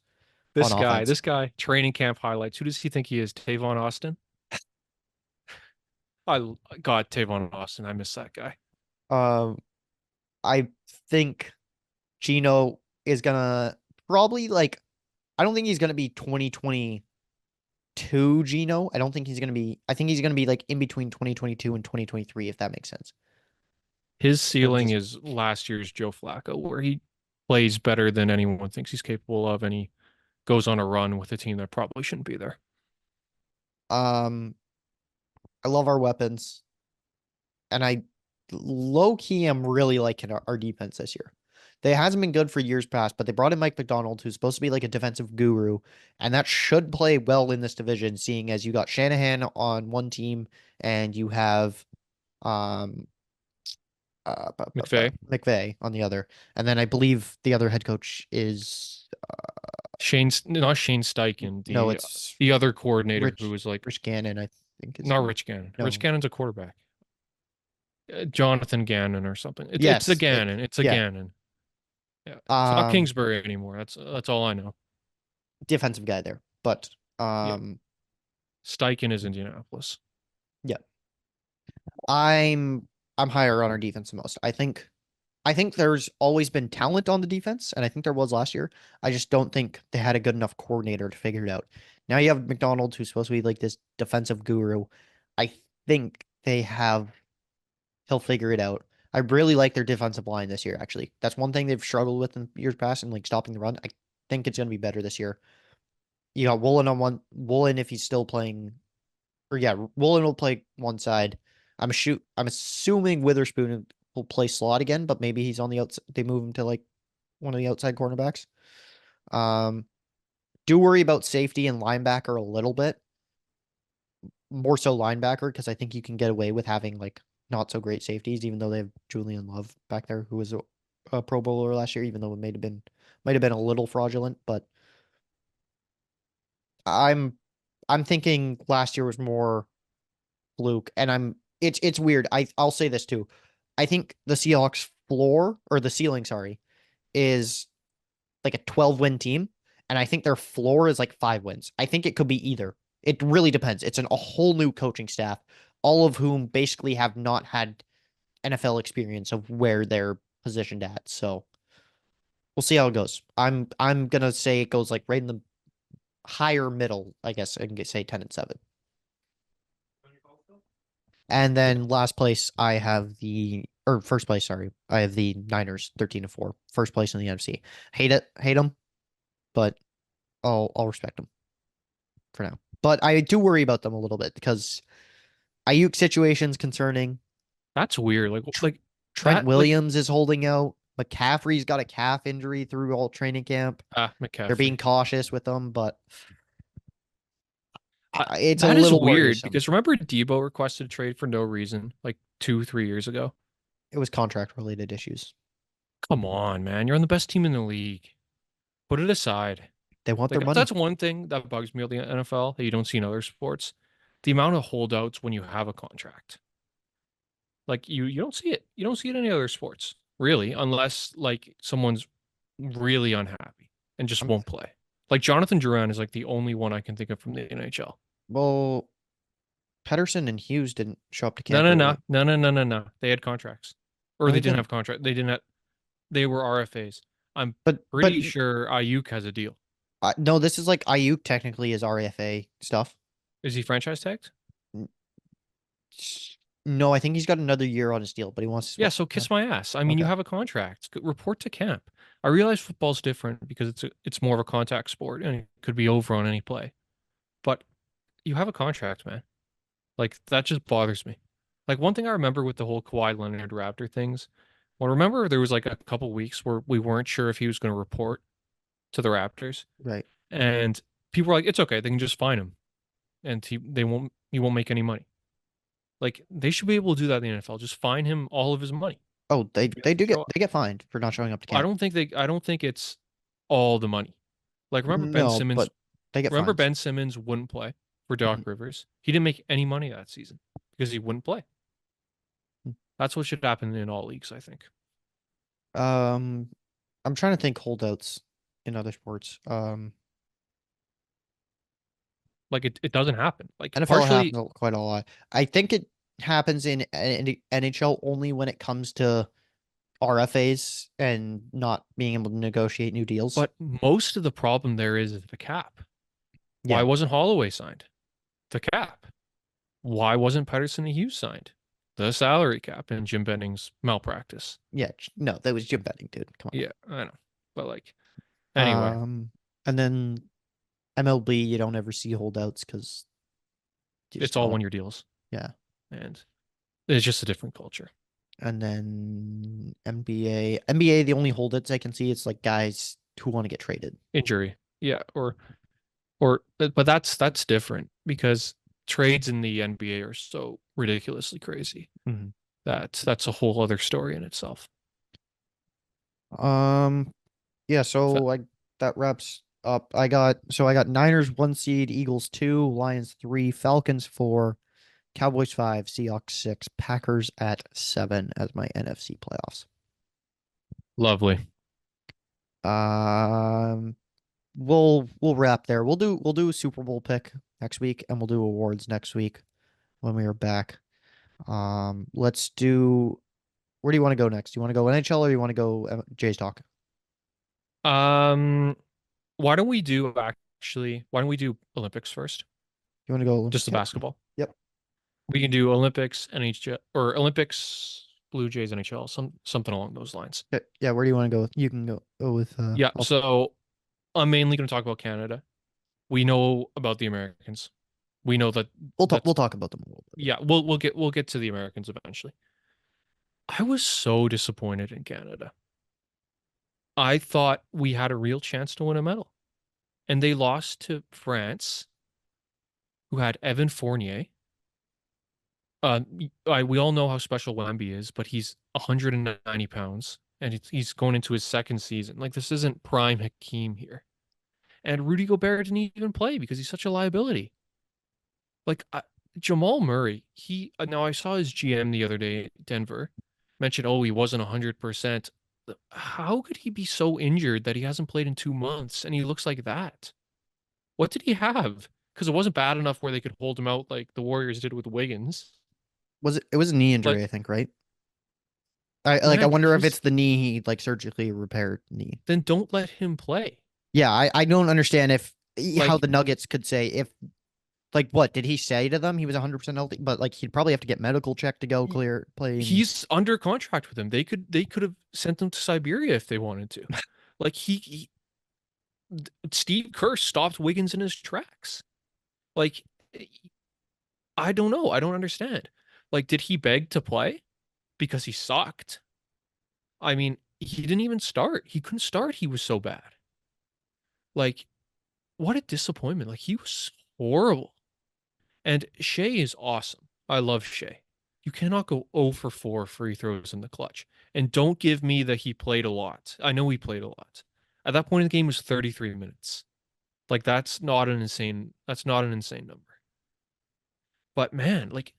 on offense. This guy, training camp highlights. Who does he think he is? Tavon Austin? I God, Tavon Austin. I miss that guy. I think Gino is gonna probably like I don't think he's gonna be 2022 Gino. I think he's gonna be like in between 2022 and 2023, if that makes sense. His Of ceiling just is last year's Joe Flacco, where he plays better than anyone thinks he's capable of, and he goes on a run with a team that probably shouldn't be there. um I love our weapons, and I low key am really liking our defense this year. They hasn't been good for years past, but they brought in Mike McDonald, who's supposed to be like a defensive guru, and that should play well in this division, seeing as you got Shanahan on one team and you have um McVay, McVay on the other. And then I believe the other head coach is Not Shane Steichen, no, it's the other coordinator who Rich was like Rich Gannon, I think is not Rich Gannon. no. Rich Gannon's a quarterback. Jonathan Gannon or something. It's a Yes, Gannon. It's a yeah. Gannon. Yeah, it's not Kingsbury anymore. That's all I know. Defensive guy there. But Yeah. Steichen is Indianapolis. yeah. I'm higher on our defense the most. I think there's always been talent on the defense, and I think there was last year. I just don't think they had a good enough coordinator to figure it out. Now you have McDonald, who's supposed to be like this defensive guru. I think he'll figure it out. I really like their defensive line this year, actually. That's one thing they've struggled with in years past and like stopping the run. I think it's gonna be better this year. You got Woolen on one Woolen if he's still playing, or yeah, Woolen will play one side. I'm assuming Witherspoon will play slot again, but maybe he's on the outside. They move him to like one of the outside cornerbacks. Um, do worry about safety and linebacker a little bit. More so linebacker, because I think you can get away with having like not so great safeties, even though they have Julian Love back there, who was a Pro Bowler last year, even though it might have been a little fraudulent, but I'm I'm thinking last year was more fluke, and it's weird. I'll say this too. I think the Seahawks floor or the ceiling, sorry, is like a 12-win team, and I think their floor is like 5 wins. I think it could be either. It really depends. It's a whole new coaching staff, all of whom basically have not had NFL experience of where they're positioned at. So we'll see how it goes. I'm gonna say it goes like right in the higher middle, I guess, and say 10-7. And then last place, I have or first place, sorry, I have the Niners 13-4, first place in the NFC. Hate them, but I'll respect them for now. But I do worry about them a little bit because Ayuk situation's concerning. That's weird. Like Trent that, like Williams is holding out. McCaffrey's got a calf injury through all training camp. They're being McCaffrey. cautious with them, but it's a That is little weird worrisome. because remember Debo requested a trade for no reason like 2, 3 years ago. It was contract related issues. Come on, man. You're on the best team in the league. Put it aside. They want their Like money. that's one thing that bugs me about the NFL that you don't see in other sports. The amount of holdouts when you have a contract. Like you don't see it. You don't see it in any other sports, really, unless like someone's really unhappy and just I'm, won't play. Like Jonathan Duran is like the only one I can think of from the NHL. well, Pedersen and Hughes didn't show up to No, camp no, very no, late. no, no, no, no, no. They had contracts, or No, they they didn't didn't. have contract. They didn't have. They were RFAs. I'm But pretty sure Ayuk has a deal. no, this is like Ayuk technically is RFA stuff. Is he franchise tagged? N- No, I think he's got another year on his deal, but he wants to Yeah. swap. So kiss my ass. I mean, you Okay. have a contract. Report to camp. I realize football's different because it's more of a contact sport and it could be over on any play. But you have a contract, man. Like that just bothers me. Like one thing I remember with the whole Kawhi Leonard Raptor things. Well, remember there was like a couple weeks where we weren't sure if he was going to report to the Raptors, Right. and people were like, "It's okay, they can just fine him, and he won't make any money." Like they should be able to do that in the NFL. Just fine him all of his money. Oh, He has to show up. they get fined for not showing up to I camp. don't think they. I don't think it's all the money. Like No, but they get Remember fines. Ben Simmons wouldn't play for Mhm. Doc Rivers. He didn't make any money that season because he wouldn't play. That's what should happen in all leagues, I think. Um, I'm trying to think holdouts in other sports. Like it doesn't happen. Like NFL partially, happens quite a lot. I think it happens in NHL only when it comes to RFAs and not being able to negotiate new deals. but most of the problem there is the cap. Why Yeah, wasn't Holloway signed? The cap. Why wasn't Pedersen and Hughes signed? The salary cap and Jim Benning's malpractice. yeah, no, that was Jim Betting, dude. Come Yeah, I know. But like, on. anyway, And then MLB, you don't ever see holdouts because you just it's all don't. 1 year deals, Yeah. and it's just a different culture. And then NBA, the only holdouts I can see it's like guys who want to get traded. Injury, yeah, but that's different because trades in the NBA are so ridiculously crazy. Mhm. That's a whole other story in itself. Yeah, So, so that wraps up. I got Niners 1 seed, Eagles 2, Lions 3, Falcons 4, Cowboys 5, Seahawks 6, Packers at 7 as my NFC playoffs. lovely. Um, we'll wrap there. We'll do a Super Bowl pick next week, and we'll do awards next week when we are back. Let's do. Where do you want to go next? Do you want to go NHL or you want to go Jay's talk? Um, why don't we do Olympics first? You want to go Just Olympics? the Yep. basketball. Yep. We can do Olympics, NHL, or Olympics, Blue Jays NHL, something along those lines. Yeah, where do you want to go with? You can go with Yeah, I'll- so I'm mainly going to talk about Canada. We know about the Americans. We know that we'll talk about them a little bit. yeah, we'll get to the Americans eventually. I was so disappointed in Canada. I thought we had a real chance to win a medal. And they lost to France, who had Evan Fournier. We all know how special Wemby is, but he's 190 pounds and he's going into his second season. Like, this isn't prime Hakeem here. And Rudy Gobert didn't even play because he's such a liability. Like, Jamal Murray, now I saw his GM the other day, Denver, mentioned, oh, he wasn't 100%. How could he be so injured that he hasn't played in 2 months and he looks like that? What did he have? Because it wasn't bad enough where they could hold him out like the Warriors did with Wiggins. It was a knee injury, Like, I think, right? I man, wonder if it's the knee he like surgically repaired knee. then don't let him play. Yeah, I don't understand if how Like, the Nuggets could say if like what did he say to them? He was 100% healthy, but like he'd probably have to get medical check to go clear playing. he's under contract with him. They could have sent him to Siberia if they wanted to. Like, Steve Kerr stopped Wiggins in his tracks. Like, I don't know. I don't understand. Like, did he beg to play because he sucked? I mean, he didn't even start. He couldn't start. He was so bad. Like, what a disappointment. Like, he was horrible. And Shea is awesome. I love Shea. You cannot go 0 for 4 free throws in the clutch. And don't give me that he played a lot. I know he played a lot. At that point in the game, it was 33 minutes. Like, that's not an insane number. But man, like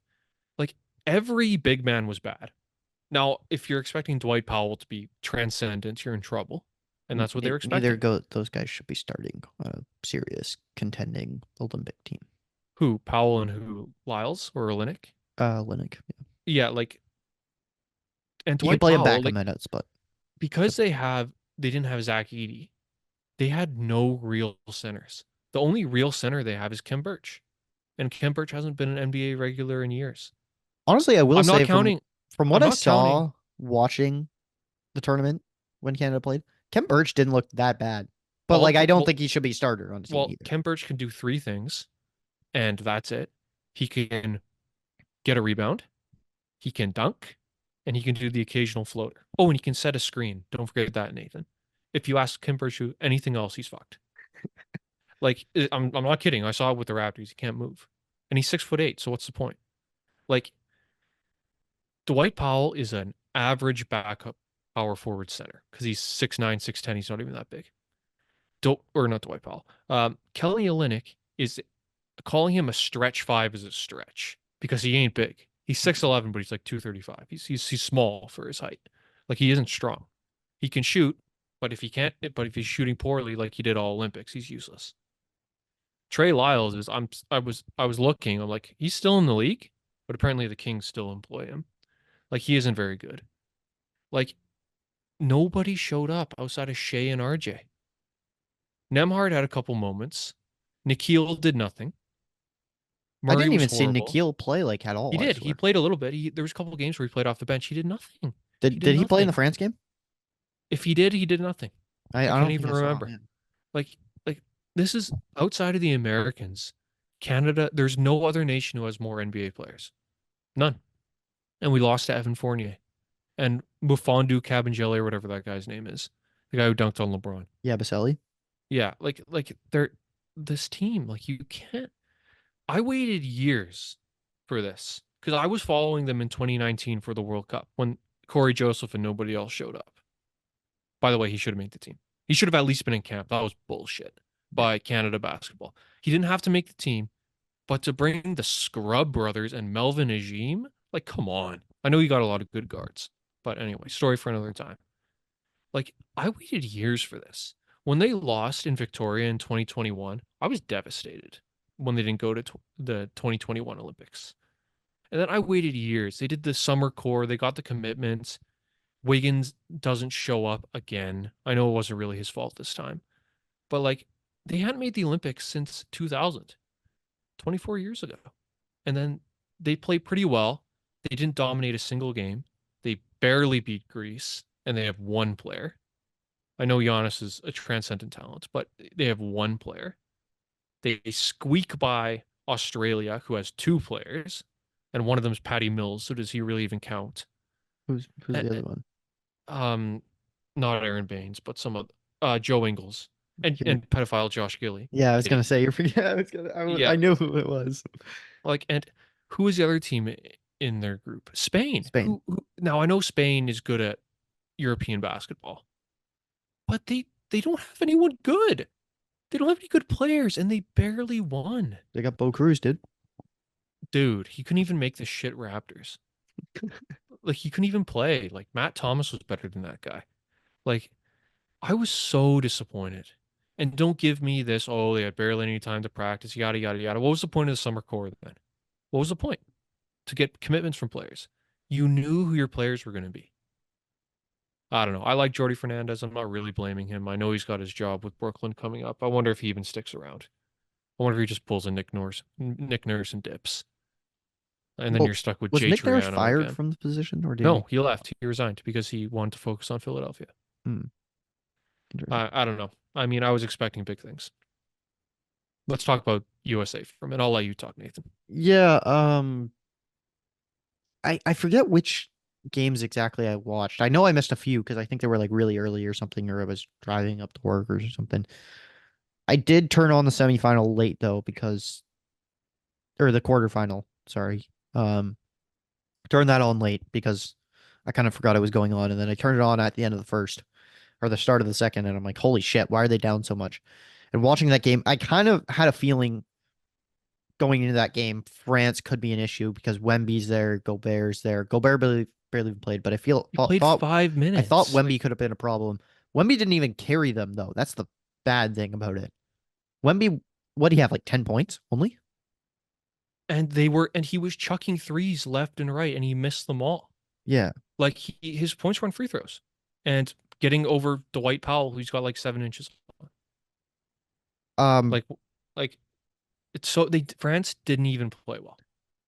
every big man was bad. Now, if you're expecting Dwight Powell to be transcendent, you're in trouble. And that's what they were expecting. Those guys should be starting a serious contending Olympic team. Who? Powell and who? Lyles or Olynyk? Olynyk. Yeah, like, and You Dwight can play him Powell, back like, in minutes, but because they didn't have Zach Edey, they had no real centers. The only real center they have is Khem Birch. And Khem Birch hasn't been an NBA regular in years. honestly, I will I'm say not counting. from what I'm I not saw counting. watching the tournament when Canada played, Khem Birch didn't look that bad. But Well, like I don't well, think he should be starter on the team Well, either. Khem Birch can do 3 things, and that's it. He can get a rebound, he can dunk, and he can do the occasional floater. Oh, and he can set a screen. Don't forget that, Nathan. If you ask Khem Birch anything else, he's fucked. Like, I'm not kidding. I saw it with the Raptors. He can't move. And he's 6'8", so what's the point? Like, Dwight Powell is an average backup power forward center because he's 6'9", 6'10". He's not even that big. Or not Dwight Powell. Kelly Olynyk is calling him a stretch 5 is a stretch because he ain't big. He's 6'11", but he's like 235. He's small for his height. Like, he isn't strong. He can shoot, but if he's shooting poorly like he did all Olympics, he's useless. Trey Lyles is I was looking, I'm like, he's still in the league, but apparently the Kings still employ him. Like, he isn't very good. Like, nobody showed up outside of Shea and RJ. Nemhard had a couple moments. Nikhil did nothing. I Murray didn't was even see horrible. Nikhil play like at all. He I did. He swear. played a little bit. There was a couple games where he played off the bench. He did nothing. Did he play in the nothing. France game? If he did, he did nothing. I don't can't think even I saw, remember. yeah. Like this is outside of the Americans. Canada, there's no other nation who has more NBA players. None. And we lost to Evan Fournier and Mufondu Kabengele or whatever that guy's name is. The guy who dunked on LeBron. Yeah, Baselli. Yeah, like they're this team, like, you can't. I waited years for this because I was following them in 2019 for the World Cup when Corey Joseph and nobody else showed up. By the way, he should have made the team. He should have at least been in camp. That was bullshit by Canada basketball. He didn't have to make the team, but to bring the Scrub brothers and Melvin Ajim, like, come on. I know you got a lot of good guards, but anyway, story for another time. Like, I waited years for this. When they lost in Victoria in 2021, I was devastated when they didn't go to the 2021 Olympics. And then I waited years. They did the summer core. They got the commitments. Wiggins doesn't show up again. I know it wasn't really his fault this time. But, like, they hadn't made the Olympics since 2000, 24 years ago. And then they played pretty well. They didn't dominate a single game. They barely beat Greece, and they have one player. I know Giannis is a transcendent talent, but they have one player. They squeak by Australia, who has two players, and one of them is Patty Mills. So does he really even count? Who's the And, other one? um, not Aaron Baines, but some of Joe Ingles You're- and pedophile Josh Gilly. yeah, I was gonna Idiot. say you're forgetting. I Yeah, knew who it was. like, and who is the other team in their group? Spain. Spain. Who now I know Spain is good at European basketball, but they don't have anyone good. They don't have any good players, and they barely won. They got Bo Cruz, dude. Dude, he couldn't even make the shit Raptors. Like he couldn't even play. Like Matt Thomas was better than that guy. Like I was so disappointed. And don't give me this, oh, they had barely any time to practice, yada yada yada. What was the point of the summer core then? What was the point? To get commitments from players. You knew who your players were going to be. I don't know. I like Jordy Fernandez. I'm not really blaming him. I know he's got his job with Brooklyn coming up. I wonder if he even sticks around. I wonder if he just pulls a Nick Nurse and dips. And then Well, you're stuck with was Jay Nick Nurse Triano fired again. from the position, or did No, he left. He resigned because he wanted to focus on Philadelphia. Hmm. Interesting. I don't know. I mean, I was expecting big things. Let's talk about USA for a minute. I'll let you talk, Nathan. Yeah, I forget which games exactly I watched. I know I missed a few because I think they were like really early or something, or I was driving up to work or something. I did turn on the semifinal late though or the quarterfinal, sorry. Turned that on late because I kind of forgot it was going on, and then I turned it on at the end of the first or the start of the second, and I'm like, holy shit, why are they down so much? And watching that game, I kind of had a feeling going into that game, France could be an issue because Wemby's there, Gobert's there. Gobert barely even played, but He played thought 5 minutes. I thought Wemby could have been a problem. Wemby didn't even carry them though. That's the bad thing about it. Wemby, what do you have, like 10 points only? And he was chucking threes left and right, and he missed them all. Yeah. Like his points were on free throws, and getting over Dwight Powell, who's got like 7 inches. Um, Like it's so France didn't even play well.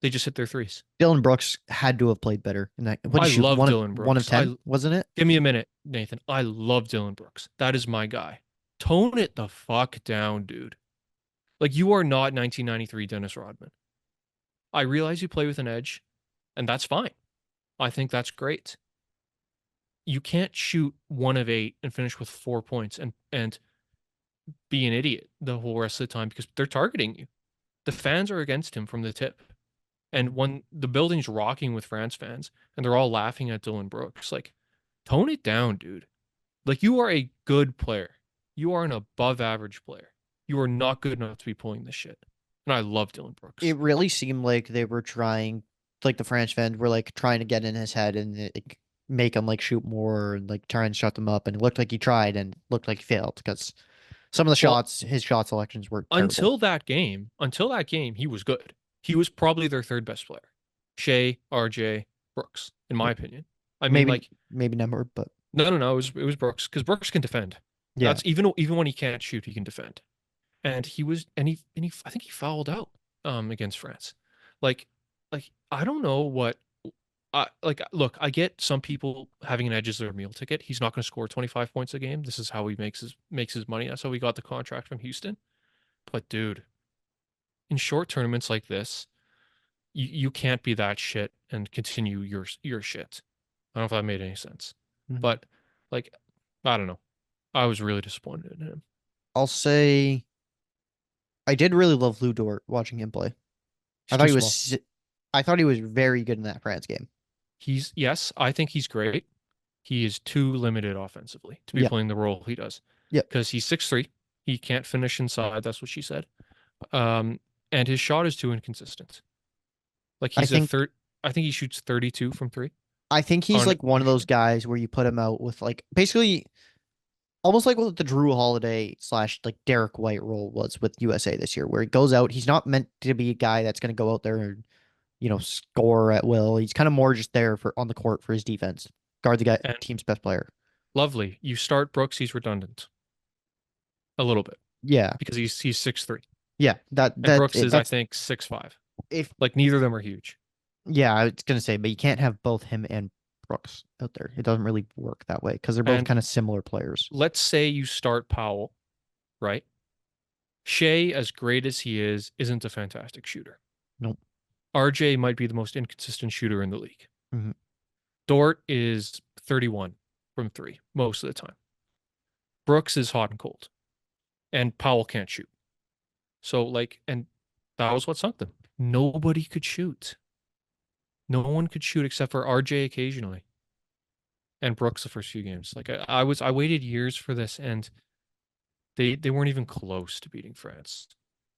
They just hit their threes. Dylan Brooks had to have played better in that. What I did you love Dylan one of Brooks. 10, wasn't it? Give me a minute, Nathan. I love Dylan Brooks. That is my guy. Tone it the fuck down, dude. Like you are not 1993 Dennis Rodman. I realize you play with an edge, and that's fine. I think that's great. You can't shoot 1 of 8 and finish with 4 points and be an idiot the whole rest of the time because they're targeting you. The fans are against him from the tip. And when the building's rocking with France fans and they're all laughing at Dylan Brooks, like, tone it down, dude. Like, you are a good player. You are an above average player. You are not good enough to be pulling this shit. And I love Dylan Brooks. It really seemed like they were trying, like the French fans were like trying to get in his head and make him like shoot more and like try and shut them up. And it looked like he tried and looked like he failed because some of the shots, his shot selections were terrible. Until that game, he was good. He was probably their third best player. Shea, RJ, Brooks, in my opinion. I mean, maybe number, but no, it was Brooks because Brooks can defend. yeah, That's even when he can't shoot, he can defend. And he I think he fouled out against France. Like I don't know what look, I get some people having an edge as their meal ticket. He's not going to score 25 points a game. This is how he makes his money. That's how he got the contract from Houston. But dude, in short tournaments like this, you can't be that shit and continue your shit. I don't know if that made any sense. Mhm. But like I don't know. I was really disappointed in him. I'll say I did really love Lou Dort watching him play. He's I thought too he small. was I thought he was very good in that France game. Yes, I think he's great. He is too limited offensively to be Yeah. playing the role he does. Yep. Because he's 6'3". He can't finish inside. That's what she said. And his shot is too inconsistent. Like I think he shoots 32 from 3. I think he's like one of those guys where you put him out with like basically almost like what the Drew Holiday / like Derek White role was with USA this year, where he goes out. He's not meant to be a guy that's going to go out there and, score at will. He's kind of more just there on the court for his defense, guard the And team's best player. lovely. You start Brooks, he's redundant. A little bit. Yeah. Because he's 6'3". Yeah. And Brooks is, I think, 6'5". If like neither of them are huge. Yeah, I was going to say, but you can't have both him and Brooks out there. It doesn't really work that way because they're both And kind of similar players. let's say you start Powell, right? Shea, as great as he is, isn't a fantastic shooter. Nope. RJ might be the most inconsistent shooter in the league. Mhm. Dort is 31 from 3 most of the time. Brooks is hot and cold. And Powell can't shoot. So, like, and that was what sunk them. Nobody could shoot. No one could shoot except for RJ occasionally. And Brooks the first few games. Like I waited years for this, and they weren't even close to beating France.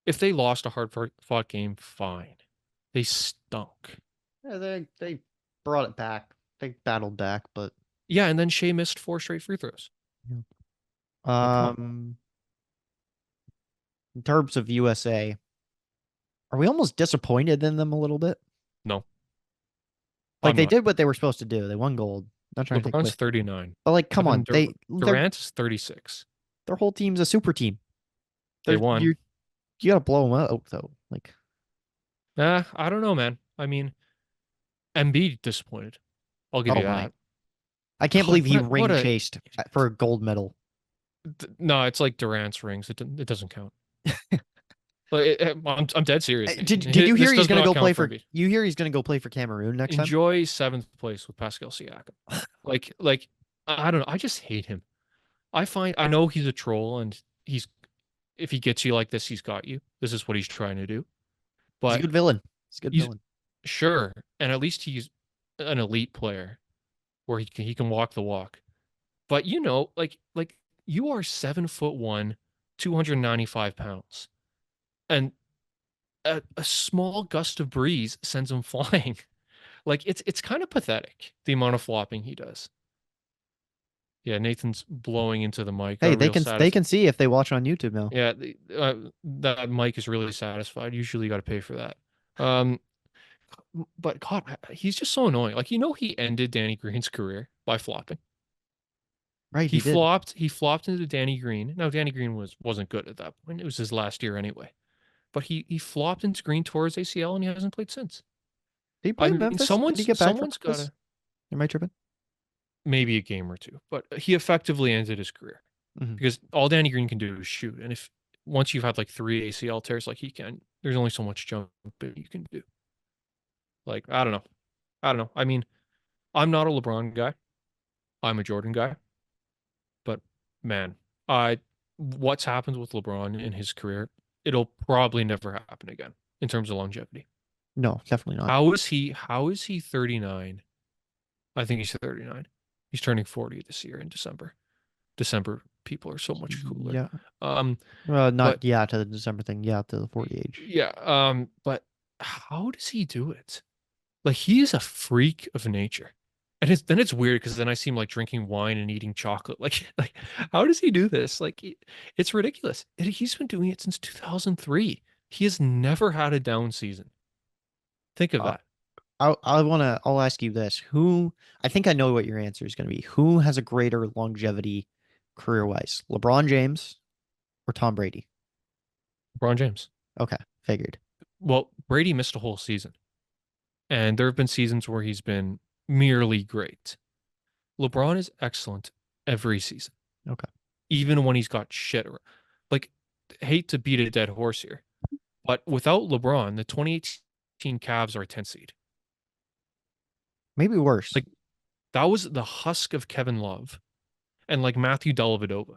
If they lost a hard fought game, fine. They stunk. Yeah, they brought it back. They battled back, but Yeah, and then Shea missed 4 straight free throws. come on. in terms of USA, are we almost disappointed in them a little bit? No. Like I'm they not. did what they were supposed to do. They won gold. Not trying to take away. LeBron's 39. But like, come Kevin on, Durant is 36. their whole team's a super team. They won. You gotta blow them out though. Like, I don't know, man. I mean, Embiid disappointed. I'll give oh you my. that. I can't God, believe he what a- chased for a gold medal. No, it's like Durant's rings. It doesn't count. But I'm dead serious. man. Did you hear This he's does gonna not go count play for for? Embiid. You hear he's gonna go play for Cameroon next time? Enjoy 7th place with Pascal Siakam. like I don't know. I just hate him. I know he's a troll, and if he gets you like this, he's got you. This is what he's trying to do. He's But a good villain. He's a good he's- villain. sure, and at least he's an elite player where he can walk the walk. But like you are 7'1", 295 pounds, and a small gust of breeze sends him flying. Like it's kind of pathetic the amount of flopping he does. Yeah, Nathan's blowing into the mic. Hey, Got they real can see if they watch on YouTube now. Yeah, that mic is really satisfied. Usually, you got to pay for that. But God, he's just so annoying. Like he ended Danny Green's career by flopping. Right, He he did. flopped. He flopped into Danny Green. Now Danny Green wasn't good at that point. It was his last year anyway. But he flopped into Green towards ACL, and he hasn't played since. Did he play I in mean, Memphis? Did he get back from someone's got Memphis? to Am I tripping? maybe a game or two, but he effectively ended his career Mhm. because all Danny Green can do is shoot. And if once you've had like 3 ACL tears like he can, there's only so much jumping you can do. Like I don't know. I mean, I'm not a LeBron guy. I'm a Jordan guy. But man, what's happened with LeBron in his career, it'll probably never happen again in terms of longevity. No, definitely not. How is he 39? I think he's 39. He's turning 40 this year in December. December people are so much cooler. Yeah. Um Not but- to the December thing. Yeah, to the 40 age. yeah, but how does he do it? Like he is a freak of nature. And it's weird because then I see him like drinking wine and eating chocolate. Like how does he do this? Like it's ridiculous. He's been doing it since 2003. He has never had a down season. Think of that. I'll ask you this. I think I know what your answer is going to be. Who has a greater longevity career-wise? LeBron James or Tom Brady? LeBron James. Okay, figured. Well, Brady missed a whole season. And there have been seasons where he's been merely great. LeBron is excellent every season. Okay. Even when he's got shit. Like, hate to beat a dead horse here, but without LeBron, the 2018 Cavs are a 10 seed. Maybe worse. Like, that was the husk of Kevin Love and like Matthew Dellavedova.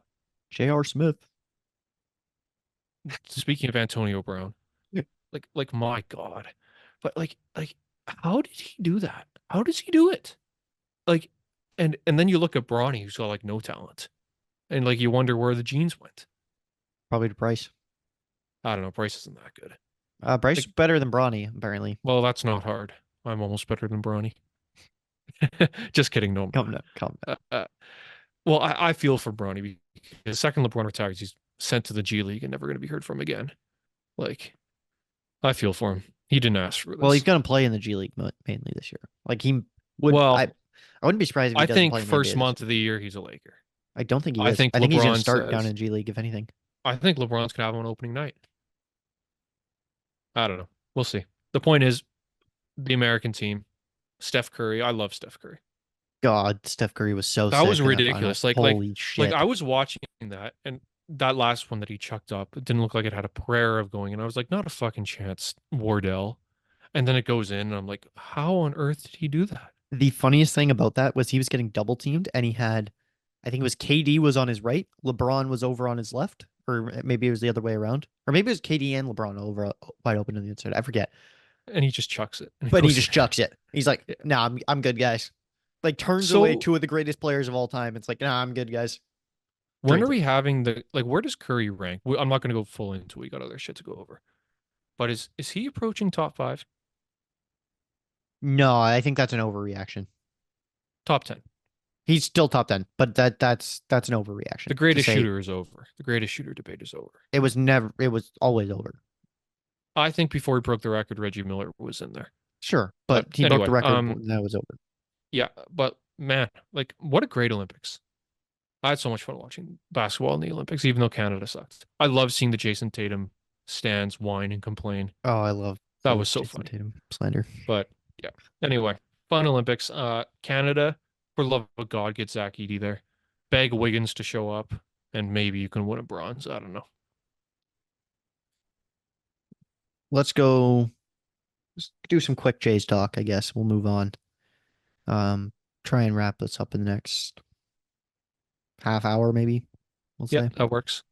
J.R. Smith. Speaking of Antonio Brown, Yeah. like my God, but like how did he do that? How does he do it? Like, and then you look at Bronny, who's got like no talent, and like you wonder where the genes went. Probably to Bryce. I don't know. Bryce isn't that good. Bryce is better than Bronny, apparently. Well, that's not hard. I'm almost better than Bronny. Just kidding. No, I'm not. Come down. Well, I feel for Bronny because the second LeBron retires, he's sent to the G League and never going to be heard from again. Like, I feel for him. He didn't ask for this. Well, he's going to play in the G League mainly this year. Like he would. Well, I wouldn't be surprised if he I doesn't think play in the first NBA this month year. of the year he's a Laker. I don't think he I is. think I think he's going LeBron to start down says- in G League, if anything. I think LeBron's gonna have one opening night. I don't know. We'll see. The point is, the American team, Steph Curry. I love Steph Curry. God, Steph Curry was so That was sick in that ridiculous. finals. Holy shit. I was watching that, and that last one that he chucked up, it didn't look like it had a prayer of going, and I was like, not a fucking chance, Wardell. And then it goes in, and I'm like, how on earth did he do that? The funniest thing about that was he was getting double teamed and he had, I think it was KD was on his right, LeBron was over on his left, or maybe it was the other way around, or maybe it was KD and LeBron over wide open on the inside. I forget, And he just chucks it, and it but he goes just in. chucks it. He's like, Yeah. "Nah, I'm good, guys." Like turns away So two of the greatest players of all time. It's like, "Nah, I'm good, guys." when are Drinks it. we having the like? Where does Curry rank? I'm not going to go full into. We got other shit to go over. But is he approaching top 5, No, I think that's an overreaction. top 10? He's still top 10, but that's an overreaction The to greatest say shooter is over. The greatest shooter debate is over. it was always over. I think before he broke the record, Reggie Miller was in there. Sure, But but he broke the anyway, record and that was over. yeah, but man, like what a great Olympics. I had so much fun watching basketball in the Olympics, even though Canada sucked. I love seeing the Jason Tatum stands whine and complain. Oh, I love That the was so Jason funny. Tatum slander. But yeah. Anyway, fun Olympics. Canada, for the love of God, get Zach Edey there. Beg Wiggins to show up, and maybe you can win a bronze. I don't know. Let's go. Let's do some quick Jays talk, I guess. We'll move on. Try and wrap this up in the next half hour, maybe. We'll Yeah, say. that works.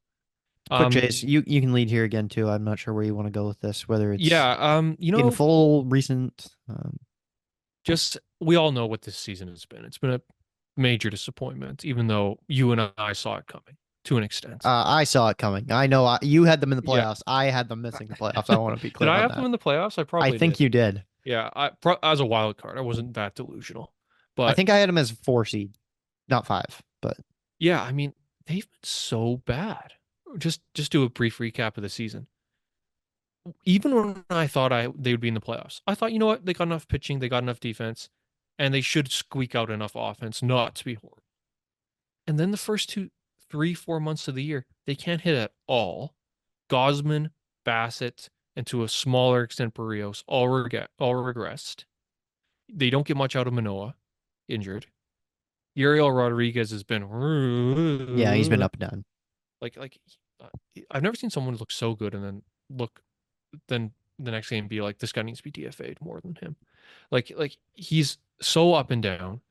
Quick Jays, you can lead here again too. I'm not sure where you want to go with this, whether it's in full, recent. Just we all know what this season has been. It's been a major disappointment, even though you and I saw it coming to an extent. I saw it coming. I know you had them in the Yeah. playoffs. I had them missing the playoffs. I want to be Did clear I on have that. them in the playoffs? I probably I think did. you did. Yeah, as a wild card, I wasn't that delusional. But I think I had them as 4 seed, not 5. But yeah, I mean, they've been so bad. Just do a brief recap of the season. Even when I thought they would be in the playoffs, I thought, you know what, they got enough pitching, they got enough defense, and they should squeak out enough offense not to be horrible. And then the first 2, 3, 4 months of the year, they can't hit at all. Gosman, Bassett, and to a smaller extent Barrios all regressed. They don't get much out of Manoah, injured. Uriel Rodriguez has been yeah, he's been up and down. like I've never seen someone look so good and then the next game be like, this guy needs to be DFA'd more than him. Like he's so up and down.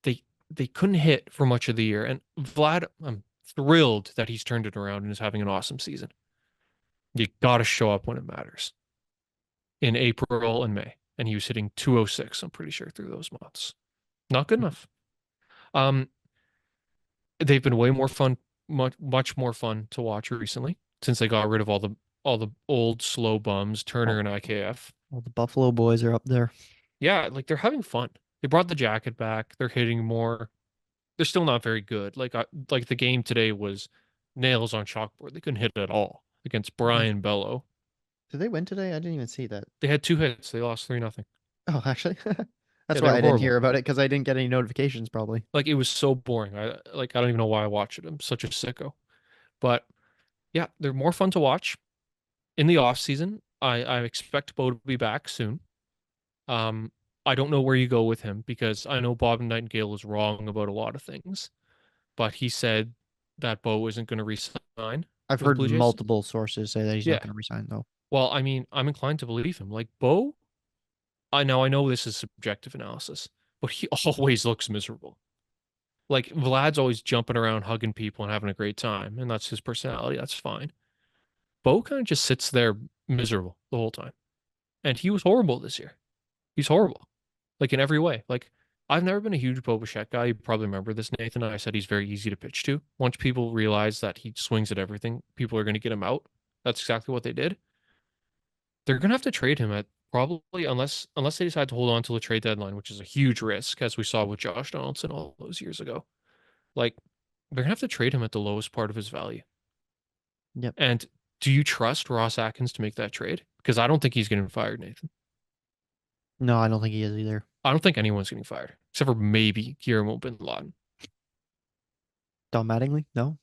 They couldn't hit for much of the year. And Vlad, I'm thrilled that he's turned it around and is having an awesome season. You got to show up when it matters. In April and May, and he was hitting 206, I'm pretty sure, through those months. Not good enough. They've been way more fun, much more fun to watch recently since they got rid of all the old slow bums, Turner and IKF. All the Buffalo boys are up there. Yeah, like they're having fun. They brought the jacket back. They're hitting more. They're still not very good. Like the game today was nails on chalkboard. They couldn't hit at all against Brian Bello. Did they win today? I didn't even see that. They had 2 hits. They lost 3-0. Oh, actually, that's Yeah, why I they're didn't hear horrible. about it because I didn't get any notifications. Probably. Like it was so boring. I don't even know why I watched it. I'm such a sicko. But yeah, they're more fun to watch. In the off season, I expect Bo to be back soon. I don't know where you go with him because I know Bob Nightingale is wrong about a lot of things, but he said that Bo isn't going to resign. I've with the heard Blue Jays. multiple sources say that he's Yeah. not going to resign though. Well, I mean, I'm inclined to believe him. Like Bo, I know this is subjective analysis, but he always looks miserable. Like Vlad's always jumping around, hugging people, and having a great time, and that's his personality. That's fine. Bo kind of just sits there miserable the whole time, and he was horrible this year. He's horrible, like in every way. Like I've never been a huge Bo Bichette guy. You probably remember this, Nathan. I said he's very easy to pitch to. Once people realize that he swings at everything, people are going to get him out. That's exactly what they did. They're going to have to trade him at probably unless they decide to hold on to the trade deadline, which is a huge risk, as we saw with Josh Donaldson all those years ago. Like they're gonna have to trade him at the lowest part of his value. Yep. And do you trust Ross Atkins to make that trade? Because I don't think he's getting fired, Nathan. No, I don't think he is either. I don't think anyone's getting fired except for maybe Guillermo bin Laden. Don Mattingly? No.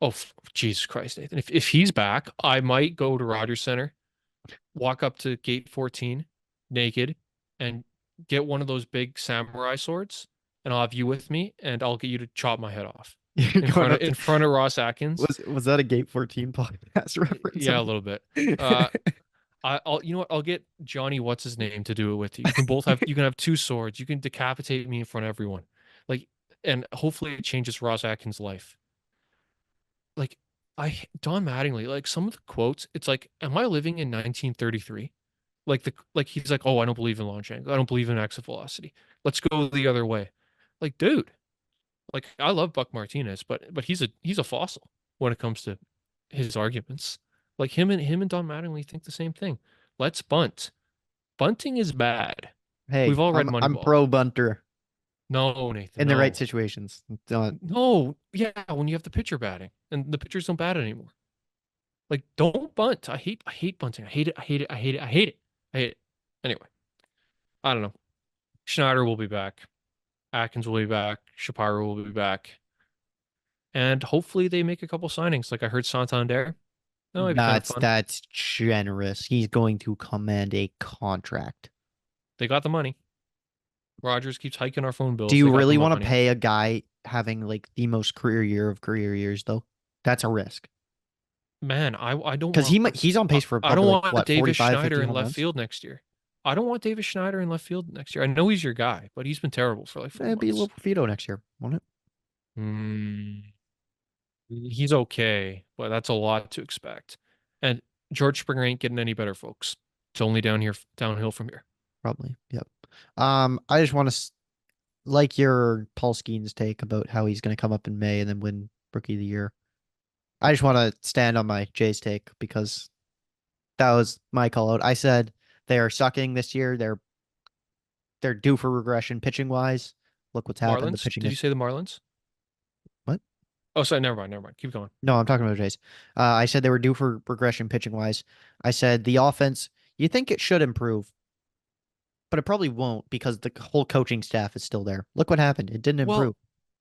Oh, Jesus Christ, Nathan! If he's back, I might go to Rogers Center, walk up to gate 14 naked, and get one of those big samurai swords and I'll have you with me, and I'll get you to chop my head off You're going up to, in front of Ross Atkins. was that a Gate 14 podcast reference? Yeah, a little bit. I'll you know what? I'll get Johnny what's his name to do it with you. You can have two swords. You can decapitate me in front of everyone. Like, and hopefully it changes Ross Atkins' life. Like, Don Mattingly, like some of the quotes, it's like, am I living in 1933? Like he's like, oh, I don't believe in launch angle. I don't believe in exit velocity. Let's go the other way. Like, dude, like I love Buck Martinez, but he's a fossil when it comes to his arguments. Like him and Don Mattingly think the same thing. Let's bunt. Bunting is bad. Hey, We've all read I'm Moneyball. pro bunter No, Nathan. in the right no. situations. No, yeah, when you have the pitcher batting and the pitchers don't bat anymore. Like, don't bunt. I hate bunting. I hate it. I hate it. I hate it. I hate it. I hate it. Anyway, I don't know. Schneider will be back. Atkins will be back. Shapiro will be back. And hopefully they make a couple signings. Like I heard Santander. That might be kind of fun. That's generous. He's going to command a contract. They got the money. Rogers keeps hiking our phone bills. Do you They got really the want to money. pay a guy having like the most career year of career years though? That's a risk. Man, I don't Because want he's on pace for I don't probably want like, what, Davis 45, Schneider 50 in home left runs? field next year. I don't want Davis Schneider in left field next year. I know he's your guy, but he's been terrible for like 4 It'd be months. Vito next year, won't it? He's okay, but that's a lot to expect. And George Springer ain't getting any better, folks. It's only downhill from here. Probably. Yep. I just want to like your Paul Skeens take about how he's going to come up in May and then win Rookie of the Year. I just want to stand on my Jays take because that was my call out. I said they are sucking this year. They're due for regression pitching wise. Look what's happened. The Marlins? pitching Did you is say the Marlins? what? Oh, sorry, never mind. Keep going. No, I'm talking about Jays. I said they were due for regression pitching wise. I said the offense, you think it should improve, but it probably won't because the whole coaching staff is still there. Look what happened. It didn't improve.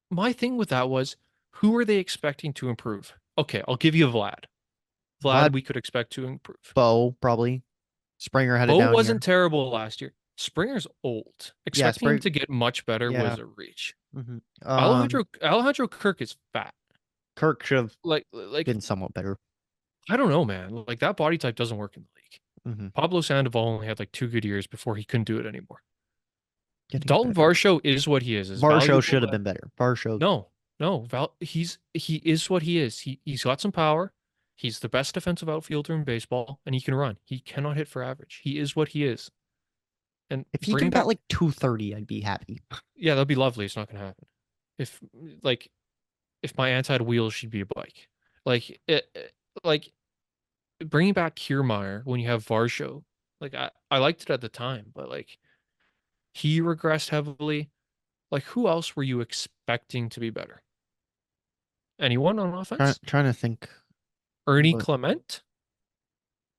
My thing with that was, who are they expecting to improve? Okay, I'll give you Vlad. Vlad, we could expect to improve. Bo, probably. Springer had a Bo down wasn't year. terrible last year. Springer's old. Expecting him to get much better was a reach. Mm-hmm. Alejandro Kirk is fat. Kirk should have Like been somewhat better. I don't know, man. Like that body type doesn't work in the league. Mm-hmm. Pablo Sandoval only had like 2 good years before he couldn't do it anymore. Getting Dalton better. Varsho is what he is. Varsho should have been better. Varsho. No. He is what he is. He's got some power. He's the best defensive outfielder in baseball, and he can run. He cannot hit for average. He is what he is. And if he can bat like 230, I'd be happy. Yeah, that'd be lovely. It's not gonna happen. If my anti wheel should be a bike, like bringing back Kiermaier when you have Varsho, like I liked it at the time, but like he regressed heavily. Like who else were you expecting to be better? Anyone on offense? Trying to think. Ernie Clement?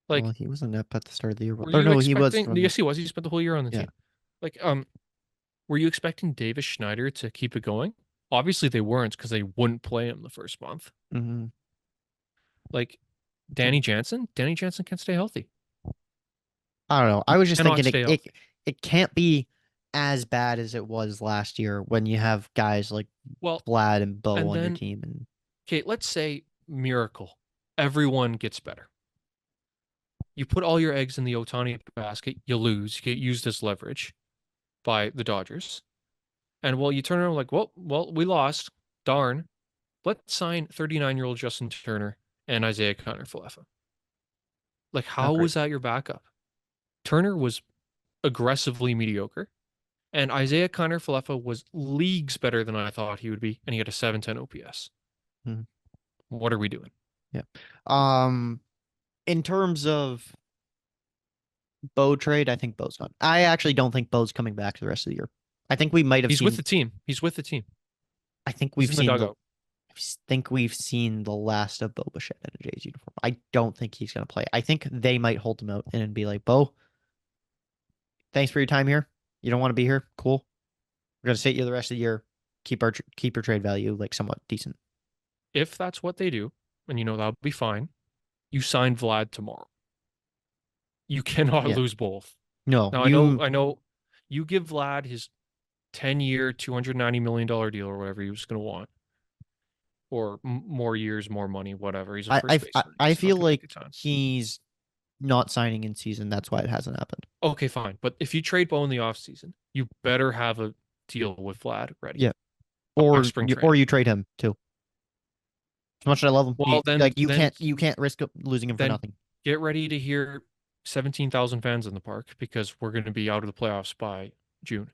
Like, well, he wasn't up at the start of the year. Were Oh you no, he was. expecting? Yes, he was. He spent the whole year on the Yeah. team. Like, were you expecting Davis Schneider to keep it going? Obviously, they weren't because they wouldn't play him the first month. Mm-hmm. Like, Danny Jansen can't stay healthy. I don't know. I was just Cannot thinking stay healthy. it can't be as bad as it was last year when you have guys like Vlad and Bo on your team. And okay, let's say miracle, everyone gets better. You put all your eggs in the Ohtani basket, you lose, you get used as leverage by the Dodgers. And you turn around like, well, we lost. Darn. Let's sign 39-year-old Justin Turner and Isaiah Kiner-Falefa. Like, how was that your backup? Turner was aggressively mediocre, and Isaiah Kiner-Falefa was leagues better than I thought he would be, and he had a 710 OPS. Mm-hmm. What are we doing? Yeah. In terms of Bo trade, I think Bo's gone. I actually don't think Bo's coming back the rest of the year. I think we might have He's with the team. I think we've seen the we've seen the last of Bo Bichette in a Jays uniform. I don't think he's going to play. I think they might hold him out and be like, Bo, thanks for your time here. You don't want to be here? Cool. We're going to sit you the rest of the year. Keep your trade value like somewhat decent. If that's what they do, and that'll be fine, you sign Vlad tomorrow. You cannot lose both. No. Now, I know you give Vlad his 10-year, $290 million deal or whatever he was going to want, or more years, more money, whatever. He's a first baseman. I He's not feel going to make like a ton. he's not signing in season. That's why it hasn't happened. Okay, fine. But if you trade Bo in the offseason, you better have a deal with Vlad ready. Yeah. By Or spring you, training. or you trade him too. As much as I love him, Well, you then can't risk losing him for then nothing. get ready to hear 17,000 fans in the park because we're going to be out of the playoffs by June.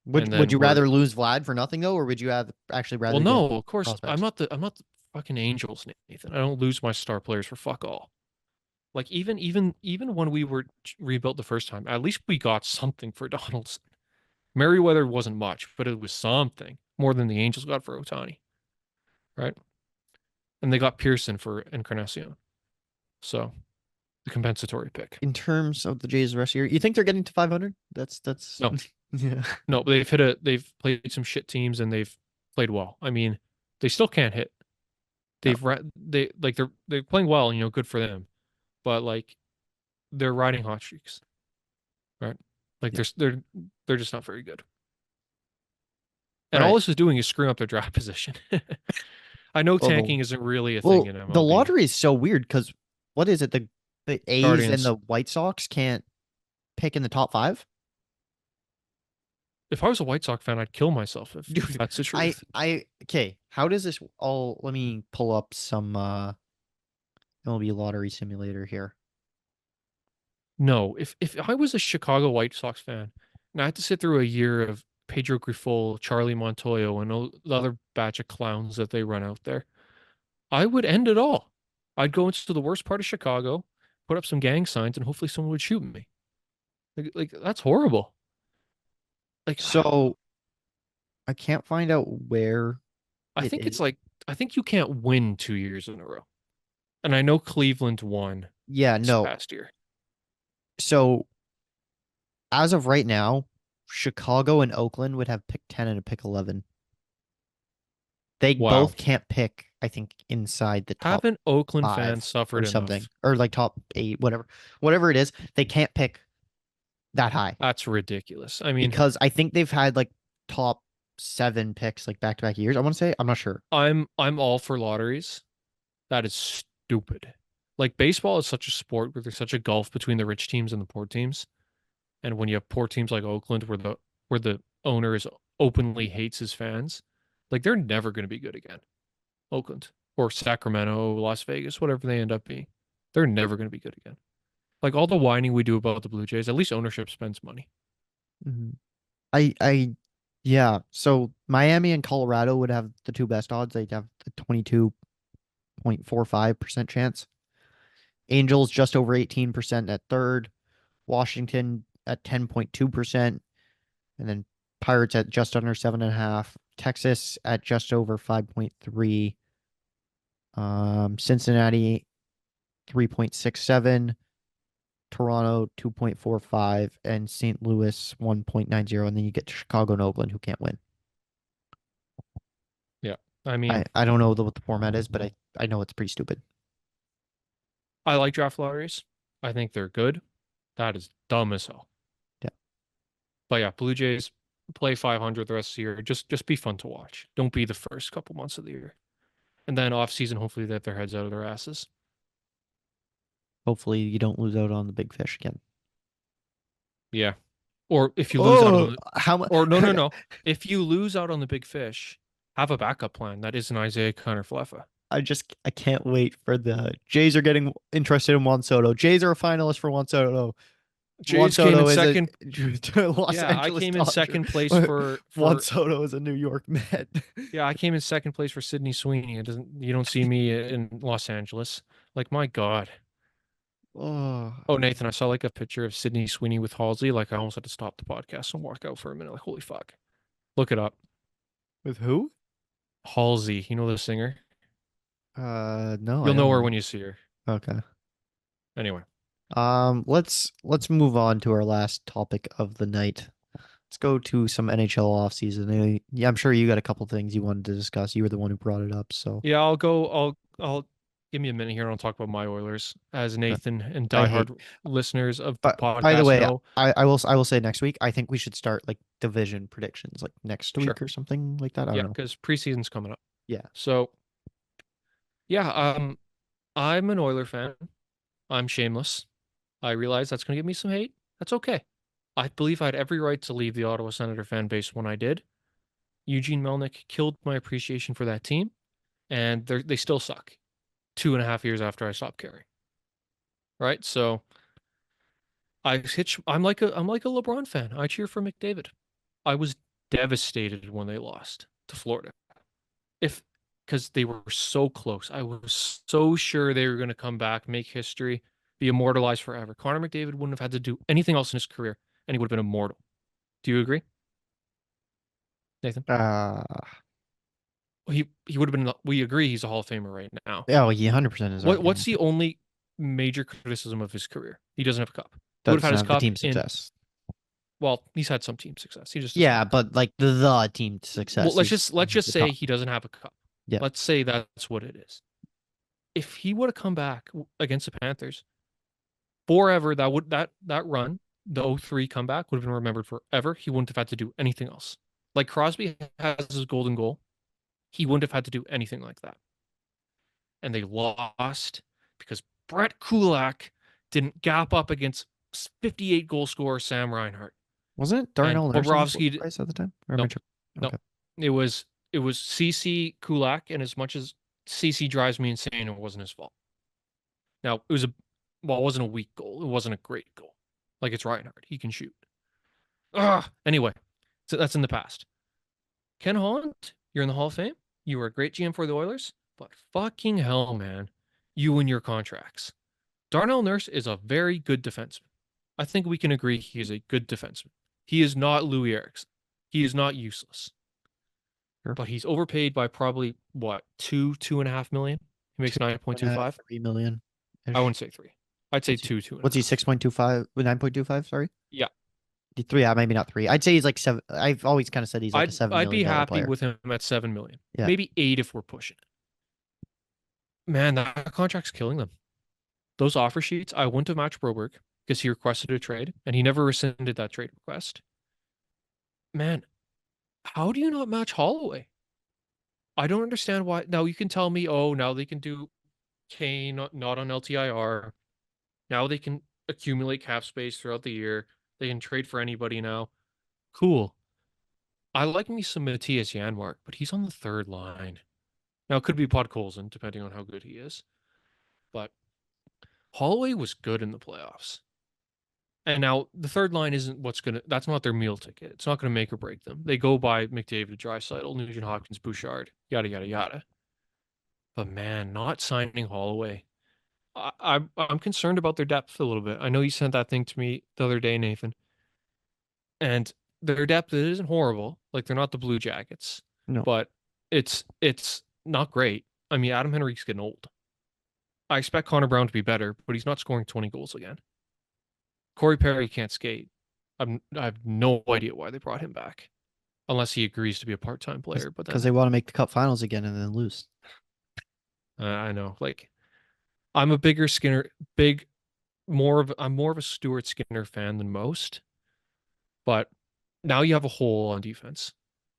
Would And would then you we're rather lose Vlad for nothing though, or would you actually rather well, get no, of course prospects? I'm not the fucking Angels, Nathan. I don't lose my star players for fuck all. Like even when we were rebuilt the first time, at least we got something for Donaldson. Merriweather wasn't much, but it was something more than the Angels got for Otani, right? And they got Pearson for Encarnacion, so the compensatory pick. In terms of the Jays the rest of the year, you think they're getting to 500? That's No. yeah. No, they've played some shit teams and they've played well. I mean, they still can't hit. They're playing well, and good for them. But like they're riding hot streaks, right? Like Yeah. they're just not very good. And All all right. this is doing is screwing up their draft position. I know Well, tanking isn't really a thing in MLB. the lottery is so weird because what is it? The A's Guardians. and the White Sox can't pick in the top 5? If I was a White Sox fan, I'd kill myself if Dude, that's the truth. Okay. How does this all? Let me pull up some MLB lottery simulator here. No, if I was a Chicago White Sox fan and I had to sit through a year of Pedro Grifol, Charlie Montoyo, and the other batch of clowns that they run out there, I would end it all. I'd go into the worst part of Chicago, put up some gang signs, and hopefully someone would shoot me. Like that's horrible. Like So I can't find out where I it think it's is. like I think you can't win 2 years in a row. And I know Cleveland won Yeah, this no. past year. So as of right now, Chicago and Oakland would have pick 10 and a pick 11. They Wow. both can't pick, I think, inside the top Haven't Oakland 5 fans suffered or something, enough? or like top 8, whatever it is. They can't pick that high That's ridiculous. I mean, because I think they've had like top 7 picks like back-to-back years. I want to say, I'm not sure. I'm all for lotteries. That is stupid. Like baseball is such a sport where there's such a gulf between the rich teams and the poor teams. And when you have poor teams like Oakland where the owner is openly hates his fans, like they're never going to be good again. Oakland or Sacramento, Las Vegas, whatever they end up being. They're never going to be good again. Like all the whining we do about the Blue Jays, at least ownership spends money. Mhm. Yeah. So Miami and Colorado would have the 2 best odds. They'd have the 22.45% chance. Angels just over 18% at third. Washington at 10.2%. And then Pirates at just under 7.5. Texas at just over 5.3. Cincinnati 3.67. Toronto 2.45 and St. Louis 1.90, and then you get to Chicago and Oakland who can't win. Yeah. I mean, I don't know what the format is, but I know it's pretty stupid. I like draft lotteries. I think they're good. That is dumb as hell. Yeah. But yeah, Blue Jays play 500 the rest of the year. Just be fun to watch. Don't be the first couple months of the year. And then off season, hopefully they have their heads out of their asses. Hopefully you don't lose out on the big fish again. Yeah. Or if you lose out on how much? or no. If you lose out on the big fish, have a backup plan. That isn't Isaiah Kiner-Falefa. I can't wait for the Jays are getting interested in Juan Soto. Jays are a finalist for Juan Soto. Jays came in second. Los Yeah, I Angeles came in Dodger. second place for Juan Soto is a New York Met. Yeah, I came in second place for Sydney Sweeney. You don't see me in Los Angeles. Like my God. Oh, Oh, Nathan, I saw like a picture of Sydney Sweeney with Halsey. Like I almost had to stop the podcast and walk out for a minute. Like, holy fuck. Look it up. with who? Halsey, you know the singer? No, I You'll know her don't. when you see her. Okay. Anyway. Let's move on to our last topic of the night. Let's go to some NHL offseason. Yeah, I'm sure you got a couple things you wanted to discuss. You were the one who brought it up, so Yeah, I'll give me a minute here and I'll talk about my Oilers, as Nathan and I hate- diehard listeners of the But podcast by the way, know. I will say next week. I think we should start like division predictions like next Sure. week or something like that. I Yeah, don't know. because preseason's coming up. Yeah. So yeah, I'm an Oiler fan. I'm shameless. I realize that's going to give me some hate. That's okay. I believe I had every right to leave the Ottawa Senator fan base when I did. Eugene Melnick killed my appreciation for that team, and they still suck 2.5 years after I stopped caring. Right? So I'm like a LeBron fan. I cheer for McDavid. I was devastated when they lost to Florida. Because they were so close. I was so sure they were going to come back, make history, be immortalized forever. Connor McDavid wouldn't have had to do anything else in his career, and he would have been immortal. Do you agree, Nathan? He would have been. We agree he's a Hall of Famer right now. Yeah, 100% is. What's the only major criticism of his career? He doesn't have a cup. He would have Doesn't had his have the cup team in. success? Well, he's had some team success. He just doesn't Yeah, have a cup. but like the team success. Well, let's is just the say top. he doesn't have a cup. Yeah. Let's say that's what it is. If he would have come back against the Panthers forever, that run, the 03 comeback would have been remembered forever. He wouldn't have had to do anything else. Like Crosby has his golden goal. He wouldn't have had to do anything like that. And they lost because Brett Kulak didn't gap up against 58 goal scorer Sam Reinhart. Wasn't it Darnell Nurse Bobrovsky price at the time? Or No. am I No. Okay. It was CC Kulak, and as much as CC drives me insane, it wasn't his fault. Now, it wasn't a weak goal. It wasn't a great goal. Like, it's Reinhardt. He can shoot. Anyway, so that's in the past. Ken Holland, you're in the Hall of Fame. You were a great GM for the Oilers, but fucking hell, man. You and your contracts. Darnell Nurse is a very good defenseman. I think we can agree he is a good defenseman. He is not Louis Eriksson. He is not useless. Sure. But he's overpaid by probably, what, 2.5 million? He makes 9.25? 3 million. I wouldn't say 3. I'd say What's he- 2. What's he 6.25 with 9.25? Sorry. Yeah. 3. Yeah, maybe not 3. I'd say he's like 7. I've always kind of said he's like a $7 I'd be million happy player. with him at 7 million. Yeah. Maybe 8 if we're pushing it. Man, that contract's killing them. Those offer sheets, I wouldn't have matched Broberg because he requested a trade and he never rescinded that trade request. Man, how do you not match Holloway? I don't understand why. Now you can tell me, oh, now they can do K not on LTIR. Now they can accumulate cap space throughout the year. They can trade for anybody now. Cool. I like me some Matthias Janmark, but he's on the third line. Now it could be Podkolzin, depending on how good he is. But Holloway was good in the playoffs. And now the third line isn't that's not their meal ticket. It's not gonna make or break them. They go by McDavid, Draisaitl, Nugent Hopkins, Bouchard, yada yada yada. But man, not signing Holloway. I'm concerned about their depth a little bit. I know you sent that thing to me the other day, Nathan. And their depth isn't horrible. Like they're not the Blue Jackets. No. But it's not great. I mean, Adam Henrique's getting old. I expect Connor Brown to be better, but he's not scoring 20 goals again. Corey Perry can't skate. I have no idea why they brought him back, unless he agrees to be a part-time player. But Because they want to make the Cup Finals again and then lose. I know. Like, I'm a bigger Skinner, I'm more of a Stuart Skinner fan than most. But now you have a hole on defense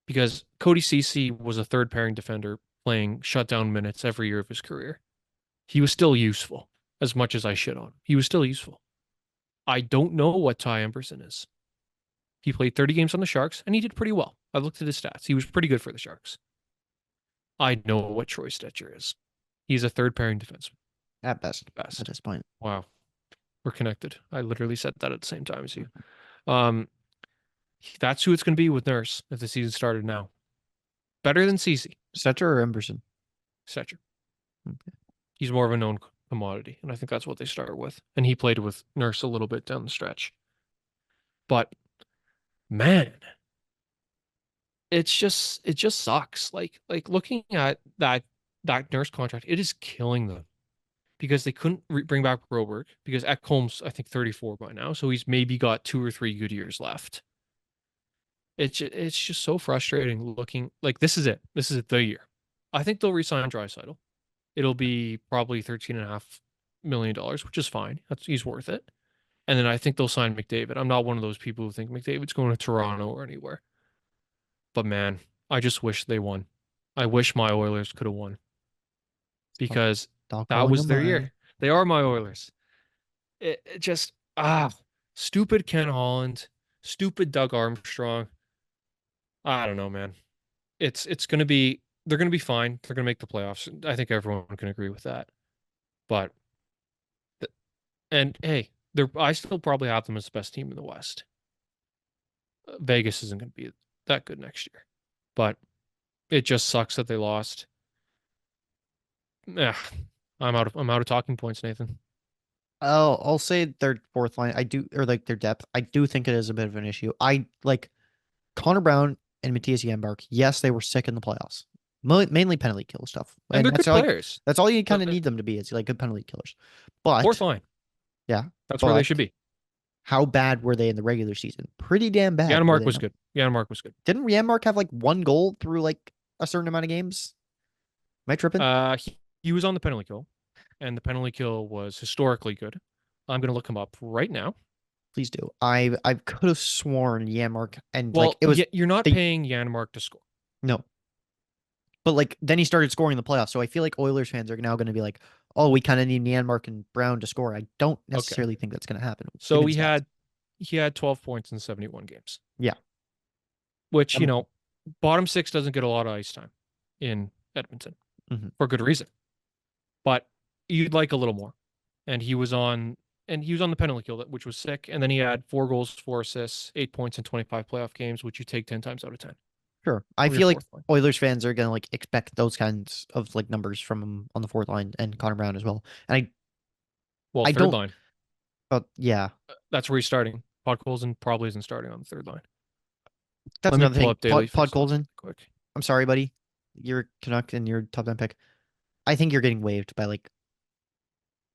because Cody Ceci was a third pairing defender playing shutdown minutes every year of his career. He was still useful, as much as I shit on him. He was still useful. I don't know what Ty Emberson is. He played 30 games on the Sharks, and he did pretty well. I looked at his stats. He was pretty good for the Sharks. I know what Troy Stetcher is. He's a third pairing defenseman. At best. Best. At this point. Wow. We're connected. I literally said that at the same time as you. That's who it's going to be with Nurse if the season started now. Better than Ceci. Stetcher or Emberson? Stetcher. Okay. He's more of a known commodity, and I think that's what they start with. And he played with Nurse a little bit down the stretch. But man, it just sucks. Like looking at that Nurse contract, it is killing them because they couldn't bring back Broberg because Ekholm's I think 34 by now, so he's maybe got 2 or 3 good years left. It's just so frustrating looking like this is it. This is the year. I think they'll re-sign Draisaitl. it'll be probably $13.5 million, which is fine. He's worth it. And then I think they'll sign McDavid. I'm not one of those people who think McDavid's going to Toronto or anywhere. But man, I just wish they won. I wish my Oilers could have won because Stop that calling was them their mine. year. They are my Oilers. It just stupid Ken Holland, stupid Doug Armstrong. I don't know, man. It's gonna be they're gonna be fine. They're gonna make the playoffs. I think everyone can agree with that. But and hey, I still probably have them as the best team in the West. Vegas isn't gonna be that good next year, but it just sucks that they lost. Yeah, I'm out of talking points, Nathan. I'll say their fourth line. I do, or like their depth. I do think it is a bit of an issue. I like Connor Brown and Matthias Janmark. Yes, they were sick in the playoffs, mainly penalty kill stuff, And they're that's good all. players. That's all you kind of Uh, need them to be. Is like good penalty killers. But Fourth line. yeah, That's where they should but be. how bad were they in the regular season? Pretty damn bad. were Janmark they was not? good. Janmark was good. Didn't Janmark have like one goal through like a certain amount of games? Am I tripping? He was on the penalty kill, and the penalty kill was historically good. I'm gonna look him up right now. Please do. I could have sworn Janmark and Well, like it was you're not they paying Janmark to score. no. But like then he started scoring in the playoffs. So I feel like Oilers fans are now going to be like, "Oh, we kind of need Janmark and Brown to score." I don't Okay. necessarily think that's going to happen. So Give me the stats. he had 12 points in 71 games. Yeah. Which, Um, bottom six doesn't get a lot of ice time in Edmonton Mhm. for good reason. But you'd like a little more. And he was on the penalty kill, which was sick. And then he had 4 goals, 4 assists, 8 points in 25 playoff games, which you take 10 times out of 10. Sure. I For your feel like fourth line. Oilers fans are going to like expect those kinds of like numbers from him on the fourth line and Connor Brown as well. And Well, I third don't. line. But yeah, That's where he's starting. Podkolzin probably isn't starting on the third line. that's Let me another pull thing. up daily Pod faceoffs Colson. quick. I'm sorry, buddy. You're Canuck and you're top 10 pick. I think you're getting waived by like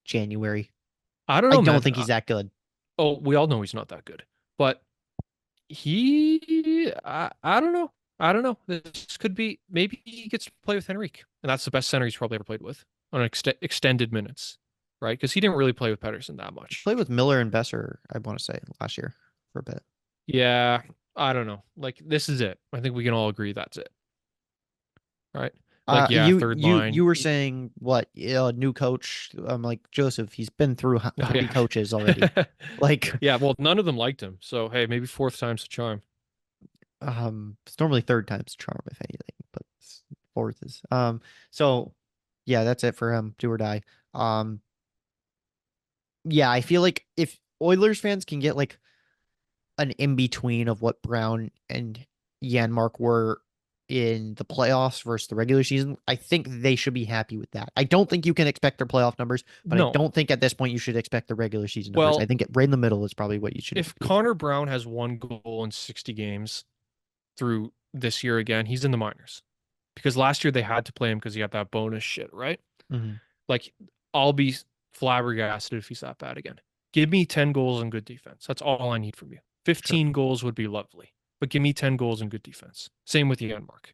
January. I don't I know, don't man. think he's that good. Oh, we all know he's not that good. But I don't know. I don't know. This could be, maybe he gets to play with Henrique. And that's the best center he's probably ever played with on extended minutes, right? Because he didn't really play with Pettersson that much. Played with Miller and Besser, I want to say, last year for a bit. Yeah, I don't know. Like, this is it. I think we can all agree that's it. Right? Like, yeah, third line. You were saying what? New coach. I'm like Joseph. He's been through Oh, 3 yeah. coaches already. Like, Yeah, well, none of them liked him. So, hey, maybe fourth time's the charm. it's normally third time's the charm, if anything, but fourth is. So, yeah, that's it for him. Do or die. Yeah, I feel like if Oilers fans can get like an in between of what Brown and Janmark were in the playoffs versus the regular season, I think they should be happy with that. I don't think you can expect their playoff numbers, but I No. don't think at this point you should expect the regular season numbers. Well, I think right in the middle is probably what you should if do. Connor Brown has 1 goal in 60 games through this year again, he's in the minors. Because last year they had to play him because he had that bonus shit, right? Mhm. Like, I'll be flabbergasted if he's that bad again. Give me 10 goals and good defense. That's all I need from you. 15 goals would be lovely, but give me 10 goals and good defense. Same with Janmark.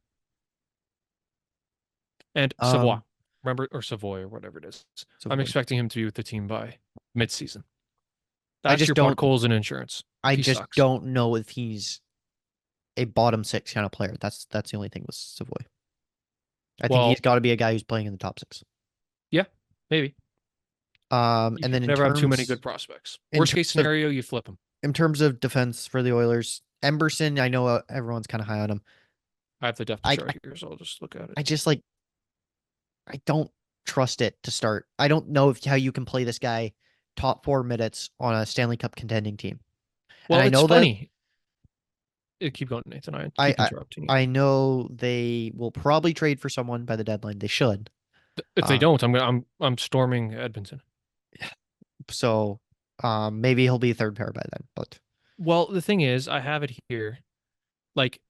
And Savoy, remember, or Savoy, or whatever it is. I'm expecting him to be with the team by mid-season. That's just your don't- Podkolzin and insurance. I He just sucks. don't know if he's a bottom 6 kind of player. That's the only thing with Savoy. I think Well- he's got to be a guy who's playing in the top 6. Maybe. You And then in never have too many terms- good prospects. in Worst case terms of- scenario, you flip him. in terms of defense for the Oilers, Emberson, I know everyone's kind of high on him. I have the depth I- chart here, so I'll just look at it. I just like, I don't trust it to start. I don't know how you can play this guy top 4 minutes on a Stanley Cup contending team. Well, I it's know that- funny. Keep going, Nathan. I keep interrupting you. I know they will probably trade for someone by the deadline. They should. If they don't, I'm storming Edmonton. So, maybe he'll be third pair by then. But Well, the thing is, I have it here. Like,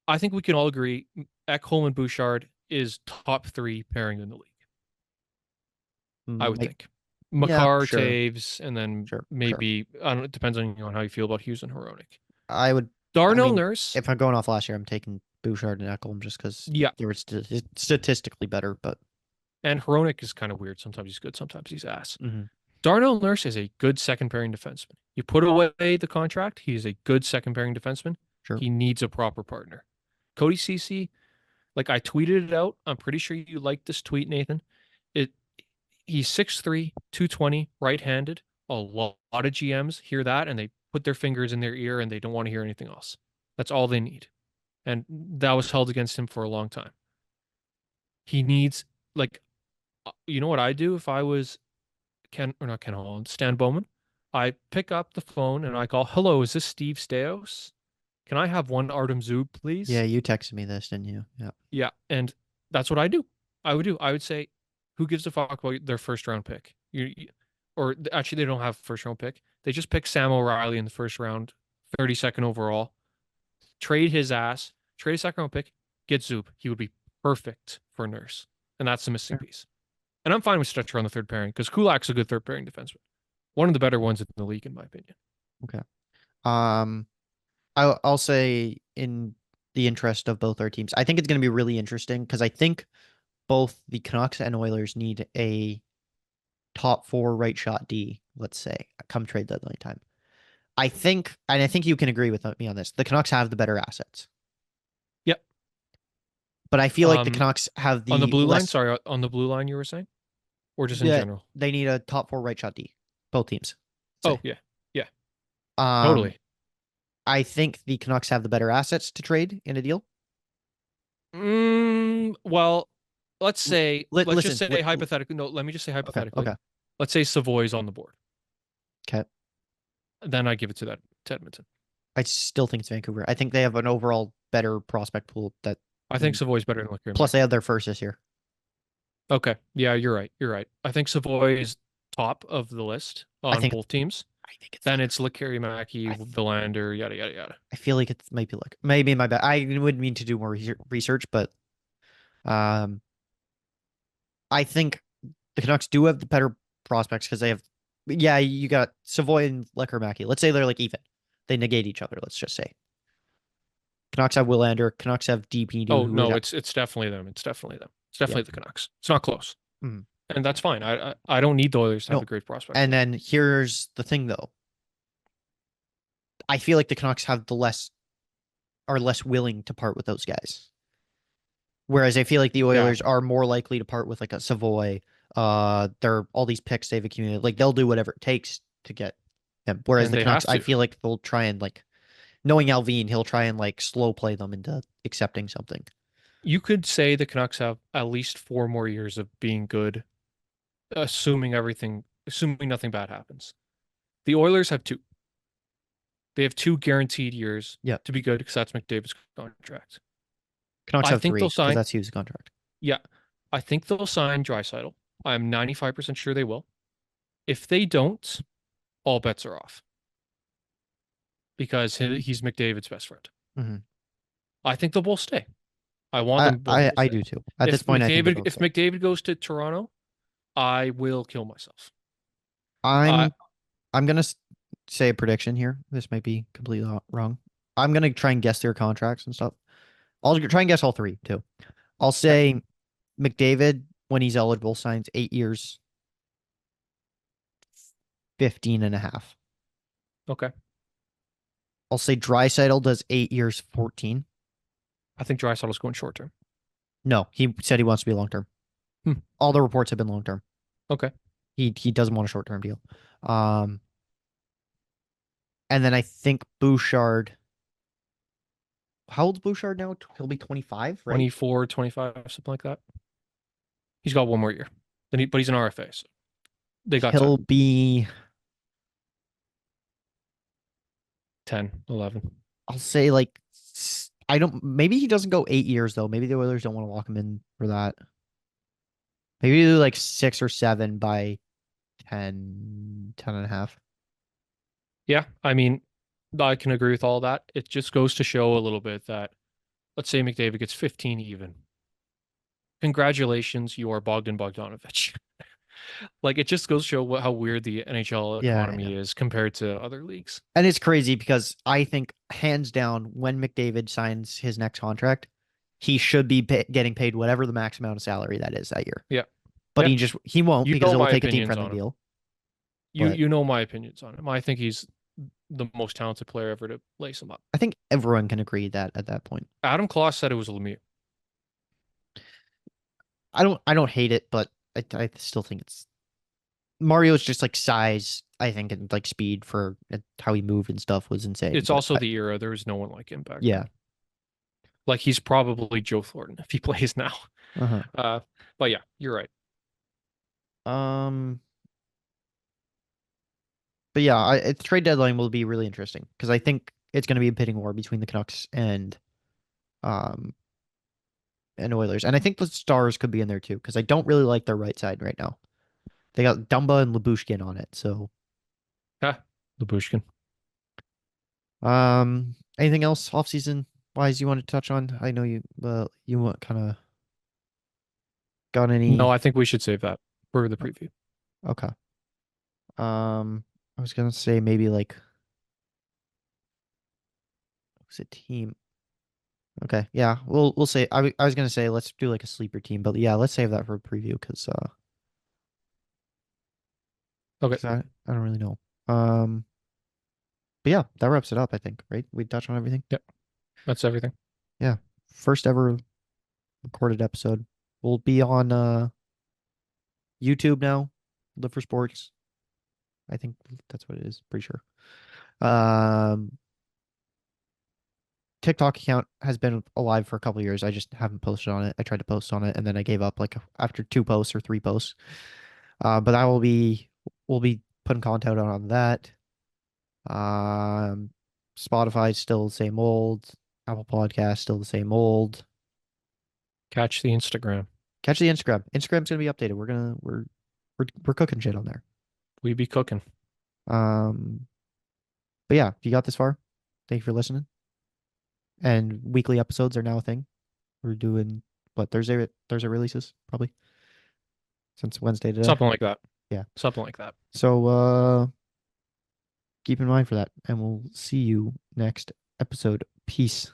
I think we can all agree Ekholm and Bouchard is top 3 pairing in the league. I would think. Makar, sure. Taves, and then Sure. maybe I don't. It depends on how you feel about Hughes and Hronik. I would. Darnell mean, Nurse. If I'm going off last year, I'm taking Bouchard and Ekholm just because Yeah. they were statistically better. But And Hronik is kind of weird. Sometimes he's good, sometimes he's ass. Mm-hmm. Darnell Nurse is a good second pairing defenseman. You put away the contract, he is a good second pairing defenseman. Sure. He needs a proper partner. Cody Ceci, like I tweeted it out. I'm pretty sure you liked this tweet, Nathan. He's 6'3", 220, right-handed. A lot of GMs hear that and they put their fingers in their ear and they don't want to hear anything else. That's all they need. And that was held against him for a long time. He needs, like, you know what I do if I was not Ken Holland, Stan Bowman? I pick up the phone and I call, hello, is this Steve Stais? Can I have one Artem Zub, please? Yeah, you texted me this, didn't you? Yeah. Yeah, and that's what I do. I would say, who gives a fuck about their first round pick? Or actually, they don't have a first round pick. They just pick Sam O'Reilly in the first round, 32nd overall. Trade his ass, trade a second round pick, get Zub. He would be perfect for Nurse, and that's the missing piece. And I'm fine with Stetcher on the third pairing because Kulak's a good third pairing defenseman, one of the better ones in the league, in my opinion. Okay. I'll say in the interest of both our teams, I think it's going to be really interesting because I think both the Canucks and Oilers need a top 4 right shot D, let's say, come trade deadline time. I think you can agree with me on this. The Canucks have the better assets. Yep. But I feel like the Canucks have the on the blue line. Sorry, on the blue line you were saying, or just in general. They need a top 4 right shot D. Both teams. Oh yeah, Um, totally. I think the Canucks have the better assets to trade in a deal. Well, let's say let's just say hypothetically. No, let me just say hypothetically. Okay. Let's say Savoy's on the board. Okay. Then I give it to Edmonton. I still think it's Vancouver. I think they have an overall better prospect pool. I think Savoy's better than Liquor. Plus, they had their first this year. Okay. Yeah, you're right. I think Savoy is top of the list on both teams. I think it's then it's Lekari-Maki, Villander, yada yada yada. I feel like it might be maybe my bad. I would mean to do more research, but I think the Canucks do have the better prospects because they have. Yeah, you got Savoy and Lekari-Maki. Let's say they're like even. They negate each other. Let's just say. Canucks have Willander. Canucks have DP. Oh no, it's definitely them. It's definitely the Canucks. It's not close. Mm. And that's fine. I don't need the Oilers to have a great prospect. And then here's the thing, though. I feel like the Canucks are less willing to part with those guys. Whereas I feel like the Oilers are more likely to part with like a Savoy. They're all these picks they've accumulated. Like they'll do whatever it takes to get him. Whereas the Canucks, I feel like they'll try and knowing Alvin, he'll try and slow play them into accepting something. You could say the Canucks have at least 4 more years of being good, assuming nothing bad happens. The Oilers have 2. They have 2 guaranteed years to be good because that's McDavid's contract. Canucks have 3 because that's Hughes' contract. Yeah. I think they'll sign Draisaitl. I'm 95% sure they will. If they don't, all bets are off. Because he's McDavid's best friend. Mm-hmm. I think they'll both stay. I want them both to stay. I do too. At this point, if McDavid goes to Toronto, I will kill myself. I'm gonna say a prediction here. This might be completely wrong. I'm gonna try and guess their contracts and stuff. I'll try and guess all 3 too. I'll say McDavid, when he's eligible, signs 8 years, 15.5. Okay. I'll say Draisaitl does 8 years, 14. I think Draisaitl's going short term. No, he said he wants to be long term. All the reports have been long term. Okay. He doesn't want a short term deal. And then I think Bouchard. How old's Bouchard now? He'll be 25, right? 24, 25, something like that. He's got 1 more year. But he's an RFA. So they got He'll be 10, 11. I'll say maybe he doesn't go 8 years though. Maybe the Oilers don't want to lock him in for that. Maybe do 6 or 7 by 10 and a half. Yeah, I mean, I can agree with all that. It just goes to show a little bit that, let's say McDavid gets 15 even. Congratulations, you are Bogdan Bogdanovic. It just goes to show how weird the NHL economy is compared to other leagues. And it's crazy because I think, hands down, when McDavid signs his next contract, he should be getting paid whatever the max amount of salary that is that year. Yeah. but Yeah. he won't You because know it will my take a team opinions friendly on him. deal. You But- you know my opinions on him. I think he's the most talented player ever to lace him up. I think everyone can agree that at that point. Adam Kloss said it was Lemieux. I don't hate it, but I still think it's Mario's just like size, I think, and like speed for how he moved and stuff was insane. It's but also the era. There was no one like him back yeah. then. Like he's probably Joe Thornton if he plays now. Uh-huh. But yeah, you're right. But yeah, trade deadline will be really interesting because I think it's going to be a bidding war between the Canucks um and Oilers, and I think the Stars could be in there too because I don't really like their right side right now. They got Dumba and Labushkin on it, so Labushkin. anything else off season wise you want to touch on? I know you want kind of got any. No, I think we should save that for the preview. Okay. I was gonna say maybe like who's a team. Okay, yeah, we'll say I was gonna say let's do like a sleeper team, but yeah, let's save that for a preview because Okay. I don't really know. But yeah, that wraps it up. I think, right? We touched on everything. Yep. That's everything. Yeah, first ever recorded episode. We'll be on YouTube now. Live for Sports. I think that's what it is. Pretty sure. TikTok account has been alive for a couple of years. I just haven't posted on it. I tried to post on it and then I gave up like after 2 posts or 3 posts. But we'll be putting content out on that. Spotify still the same old. Apple Podcast still the same old. Catch the Instagram. Catch the Instagram. Instagram's gonna be updated. We're cooking shit on there. We be cooking. But yeah, if you got this far, thank you for listening. And weekly episodes are now a thing. We're doing Thursday releases probably since Wednesday today. Something like that. Yeah. Something like that. So keep in mind for that, and we'll see you next episode. Peace.